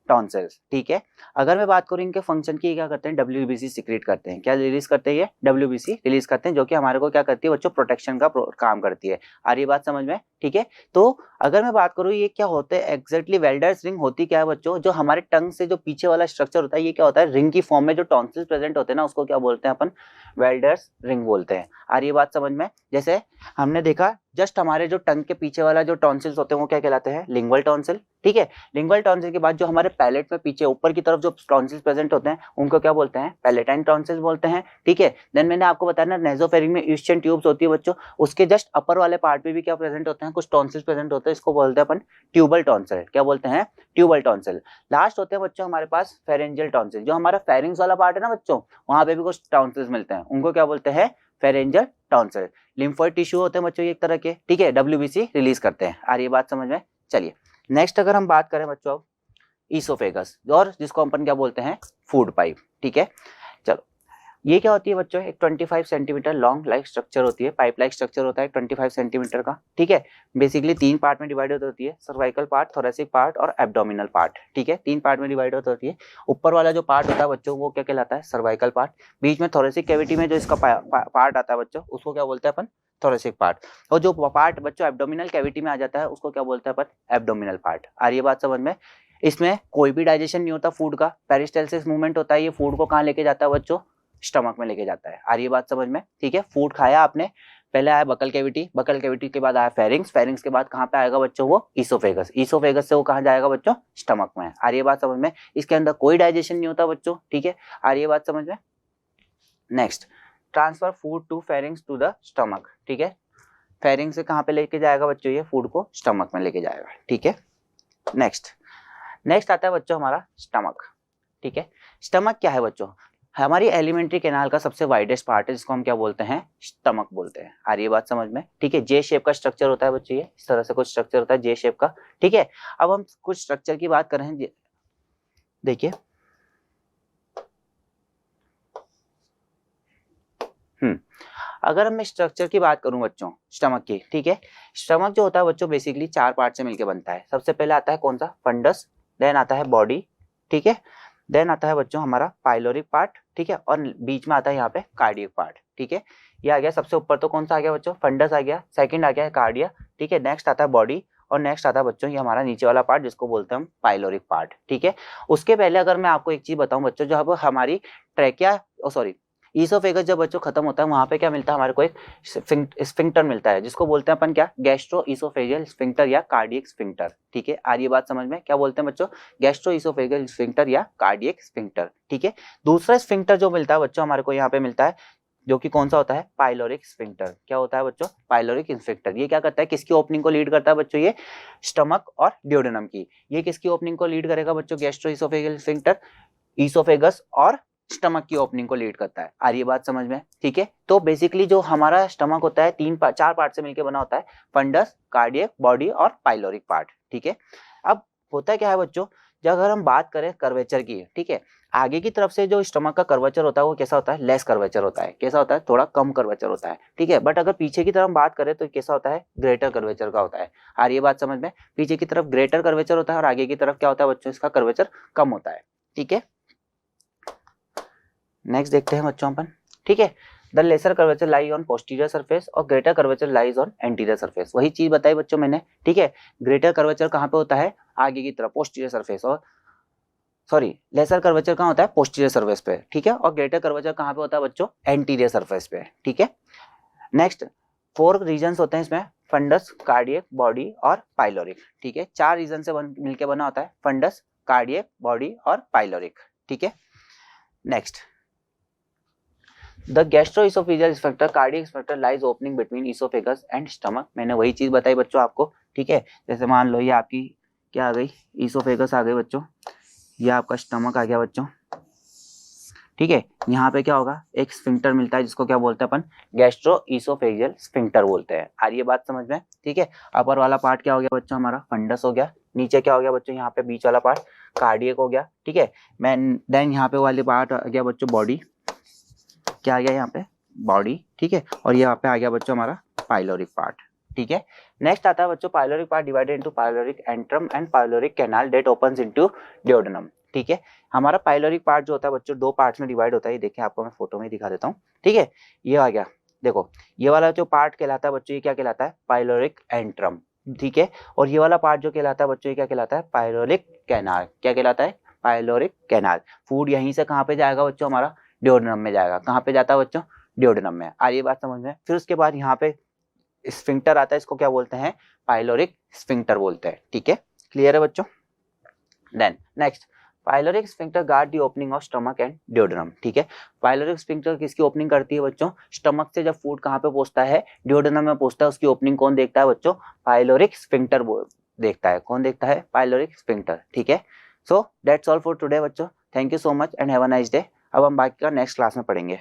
टॉन्सिल्स, ठीक है। अगर मैं बात करूं इनके फंक्शन की, क्या करते हैं? WBC सीक्रेट करते हैं। क्या रिलीज करते हैं? ये WBC रिलीज करते हैं, जो कि हमारे को क्या करती है बच्चों? प्रोटेक्शन का काम करती है। आ रही बात समझ में? ठीक है। तो अगर मैं बात करूं ये क्या होते हैं एग्जैक्टली, वेल्डर्स रिंग होती क्या है बच्चों? जो हमारे टंग से जो पीछे वाला स्ट्रक्चर होता है, ये क्या होता है? रिंग की फॉर्म में जो टॉन्सिल्स प्रेजेंट होते हैं ना, उसको क्या बोलते हैं अपन? वेल्डर्स रिंग बोलते हैं। आ रही बात समझ में? जैसे हमने देखा जस्ट हमारे जो टंग के पीछे वाला जो टॉन्सिल्स होते हैं वो क्या कहलाते हैं? लिंगुअल टॉन्सिल, ठीक है। लिंगुअल टॉन्सिल के बाद जो हमारे पैलेट में पीछे ऊपर की तरफ जो टॉन्सिल्स प्रेजेंट होते हैं उनको क्या बोलते हैं? पैलेटाइन टॉन्सिल्स बोलते हैं, ठीक है। देन मैंने आपको बताया ना नेजोफेरिंग में ईस्टर्न ट्यूब्स होती है बच्चों, उसके जस्ट अपर वाले पार्ट में भी क्या प्रेजेंट होते हैं? कुछ टॉन्सिल्स प्रेजेंट होते हैं, इसको बोलते हैं अपन ट्यूबल टॉन्सिल। क्या बोलते हैं? Tubal tonsil. लास्ट होते हैं बच्चों हमारे पास फेरेंजियल टॉन्सिल। जो हमारा फेरिंग्स वाला पार्ट है ना बच्चों, वहां पे भी कुछ टॉन्सिल्स मिलते हैं, उनको क्या बोलते हैं? Pharyngeal tonsil. लिम्फोइड टिश्यू होते हैं बच्चों एक तरह के, ठीक है, WBC रिलीज करते हैं। आ रही बात समझ में? चलिए नेक्स्ट अगर हम बात करें बच्चों अब ईसोफेगस, और जिसको अपन क्या बोलते हैं? फूड पाइप, ठीक है। चलो ये क्या होती है बच्चों? एक 25 सेंटीमीटर लॉन्ग लाइक स्ट्रक्चर होती है, पाइप लाइक स्ट्रक्चर होता है 25 सेंटीमीटर का, ठीक है। बेसिकली 3 पार्ट में डिवाइड होती है, सर्वाइकल पार्ट, थोरेसिक पार्ट और एब्डोमिनल पार्ट, ठीक है। 3 पार्ट में डिवाइड होती है। ऊपर वाला जो पार्ट होता है बच्चों वो क्या कहलाता है? Cervical part. बीच में थोरेसिक कैविटी में जो इसका पार्ट आता है बच्चों, उसको क्या बोलते हैं अपन? Thoracic part. और जो पार्ट बच्चों एब्डोमिनल कैविटी में आ जाता है उसको क्या बोलते हैं अपन? Abdominal part. आ रही है बात समझ में? इसमें कोई भी डाइजेशन नहीं होता फूड का, पेरिस्टालसिस मूवमेंट होता है। ये फूड को कहाँ लेके जाता है बच्चों? स्टमक में लेके जाता है। आ रही है बात समझ में? ठीक है। फूड खाया आपने, पहले आया बकल कैविटी, बकल कैविटी के बाद आया फेरिंग्स, फेरिंग्स के बाद कहाँ पे आएगा बच्चों वो ईसोफेगस, ईसोफेगस से वो कहाँ जाएगा बच्चों स्टमक में। आ रही है बात समझ में? इसके अंदर कोई डाइजेशन नहीं होता बच्चों, ठीक है, आ रही है बात समझ में? Next, transfer food to pharynx to the stomach, ठीक है, फेरिंग से कहाँ पे लेके जाएगा बच्चों ये फूड को स्टमक में लेके जाएगा, ठीक है। नेक्स्ट, नेक्स्ट आता है बच्चों हमारा स्टमक, ठीक है। स्टमक क्या है बच्चों? हमारी एलिमेंट्री कैनाल का सबसे वाइडेस्ट पार्ट है जिसको हम क्या बोलते हैं स्टमक बोलते हैं। आ रही है बात समझ में? ठीक है, जे शेप का स्ट्रक्चर होता है बच्चों, ये इस तरह से कुछ स्ट्रक्चर होता है जे शेप का, ठीक है। अब हम कुछ स्ट्रक्चर की बात कर रहे हैं, देखिए अगर मैं स्ट्रक्चर की बात करूं बच्चों स्टमक की, ठीक है, स्टमक जो होता है बच्चों बेसिकली 4 पार्ट से मिलकर बनता है। सबसे पहले आता है कौन सा? फंडस, देन आता है बॉडी, ठीक है, देन आता है बच्चों हमारा पाइलोरिक पार्ट, ठीक है, और बीच में आता है यहाँ पे कार्डियक पार्ट, ठीक है। ये आ गया सबसे ऊपर, तो कौन सा आ गया बच्चों? फंडस आ गया, सेकंड आ गया कार्डिया, ठीक है, नेक्स्ट आता है बॉडी, और नेक्स्ट आता है बच्चों ये हमारा नीचे वाला पार्ट जिसको बोलते हैं हम पाइलोरिक पार्ट, ठीक है। उसके पहले अगर मैं आपको एक चीज बताऊं बच्चों, जब हमारी ट्रैकिया सॉरी ईसोफेगस जब बच्चों खत्म होता है वहां पे क्या मिलता है हमारे को? एक स्फिंक्टर मिलता है जिसको बोलते हैं अपन क्या? गैस्ट्रो ईसोफेजियल स्फिंक्टर या कार्डियक स्फिंक्टर, ठीक है। आ रही बात समझ में? क्या बोलते हैं बच्चों? गैस्ट्रो ईसोफेजियल स्फिंक्टर या कार्डियक स्फिंक्टर, ठीक है। दूसरा स्फिंक्टर जो मिलता है बच्चों हमारे को यहाँ पे मिलता है, जो कि कौन सा होता है? Pyloric sphincter. क्या होता है बच्चों? Pyloric sphincter. ये क्या करता है? किसकी ओपनिंग को लीड करता है बच्चों? ये स्टमक और ड्यूडेनम की। ये किसकी ओपनिंग को लीड करेगा बच्चों? गैस्ट्रो ईसोफेजियल स्फिंक्टर ईसोफेगस और स्टमक की ओपनिंग को लीड करता है। आ रही है बात समझ में? ठीक है, तो बेसिकली जो हमारा स्टमक होता है 4 पार्ट से मिलकर बना होता है, फंडस, कार्डियक, बॉडी और पाइलोरिक पार्ट, ठीक है। अब होता क्या है बच्चों, जब अगर हम बात करें कर्वेचर की, ठीक है, आगे की तरफ से जो स्टमक का कर्वेचर होता है वो कैसा होता है? लेस कर्वेचर होता है। कैसा होता है? थोड़ा कम कर्वेचर होता है, ठीक है। बट अगर पीछे की तरफ बात करें तो कैसा होता है? ग्रेटर कर्वेचर का होता है। आ रही है बात समझ में? पीछे की तरफ ग्रेटर कर्वेचर होता है और आगे की तरफ क्या होता है बच्चों? इसका कर्वेचर कम होता है, ठीक है। नेक्स्ट देखते हैं बच्चों अपन, ठीक है। The lesser curvature lie on posterior surface और greater curvature lies on anterior surface. वही चीज बताई बच्चों मैंने, ठीक है। ग्रेटर कर्वेचर कहाँ पे होता है? आगे की तरफ पोस्टीरियर सरफेस, और सॉरी लेसर कर्वेचर कहाँ होता है? पोस्टीरियर सरफेस पे, ठीक है। और ग्रेटर कर्वेचर कहाँ पे होता है बच्चों? एंटीरियर सरफेस पे, ठीक है। नेक्स्ट 4 रीजन होते हैं इसमें, फंडस, कार्डियक, बॉडी और पाइलोरिक, ठीक है। 4 रीजन से मिलकर बना होता है, फंडस, कार्डियक, बॉडी और पाइलोरिक, ठीक है। Next, the gastro-oesophageal sphincter cardiac sphincter lies opening between oesophagus and stomach. मैंने वही चीज बताई बच्चों आपको, ठीक है। जैसे मान लो ये आपकी क्या आ गई? इसोफेगस आ गई बच्चों, ये आपका स्टमक आ गया बच्चों, ठीक है। यहाँ पे क्या होगा? एक स्फिंक्टर मिलता है जिसको क्या बोलते हैं अपन? गैस्ट्रोइसोफेजियल स्फिंक्टर बोलते हैं। आ रही है बात समझ में? ठीक है। अपर वाला पार्ट क्या हो गया बच्चों? हमारा फंडस हो गया। नीचे क्या हो गया बच्चों? यहाँ पे बीच वाला पार्ट कार्डियक हो गया, ठीक है। देन यहाँ पे वाले पार्ट आ गया बच्चों बॉडी, क्या आ गया यहाँ पे? बॉडी, ठीक है। और यहाँ पे आ गया बच्चों हमारा पाइलोरिक पार्ट, ठीक है। नेक्स्ट आता है बच्चों pyloric part divided into pyloric antrum and pyloric canal that opens into duodenum, ठीक है। हमारा पाइलोरिक पार्ट जो होता है बच्चों 2 पार्ट्स में डिवाइड होता है। ये देखिए आपको मैं फोटो में दिखा देता हूँ, ठीक है। ये आ गया, देखो ये वाला जो पार्ट कहलाता है बच्चों, ये क्या कहलाता है? पाइलोरिक एंट्रम, ठीक है। और ये वाला पार्ट जो कहलाता है बच्चों, ये क्या कहलाता है? Pyloric canal. क्या कहलाता है? Pyloric canal. फूड यहीं से कहाँ पे जाएगा बच्चों? हमारा ड्यूडेनम में जाएगा। कहाँ पे जाता है बच्चों? ड्यूडेनम में। आ रही है बात समझ में? फिर उसके बाद यहाँ पे स्फिंक्टर आता है, इसको क्या बोलते हैं? पाइलोरिक स्फिंक्टर बोलते हैं, ठीक है। क्लियर है बच्चों? Then next, pyloric sphincter guard the opening of stomach and duodenum, ठीक है। पाइलोरिक स्फिंक्टर किसकी ओपनिंग करती है बच्चों? स्टमक से जब फूड कहाँ पे पहुंचता है? ड्यूडेनम में पहुंचता है। उसकी ओपनिंग कौन देखता है बच्चों? पाइलोरिक स्फिंक्टर देखता है। कौन देखता है? पाइलोरिक स्फिंक्टर, ठीक है। So that's all for today बच्चों। Thank you so much and have a nice day. अब हम बाकी का नेक्स्ट क्लास में पढ़ेंगे।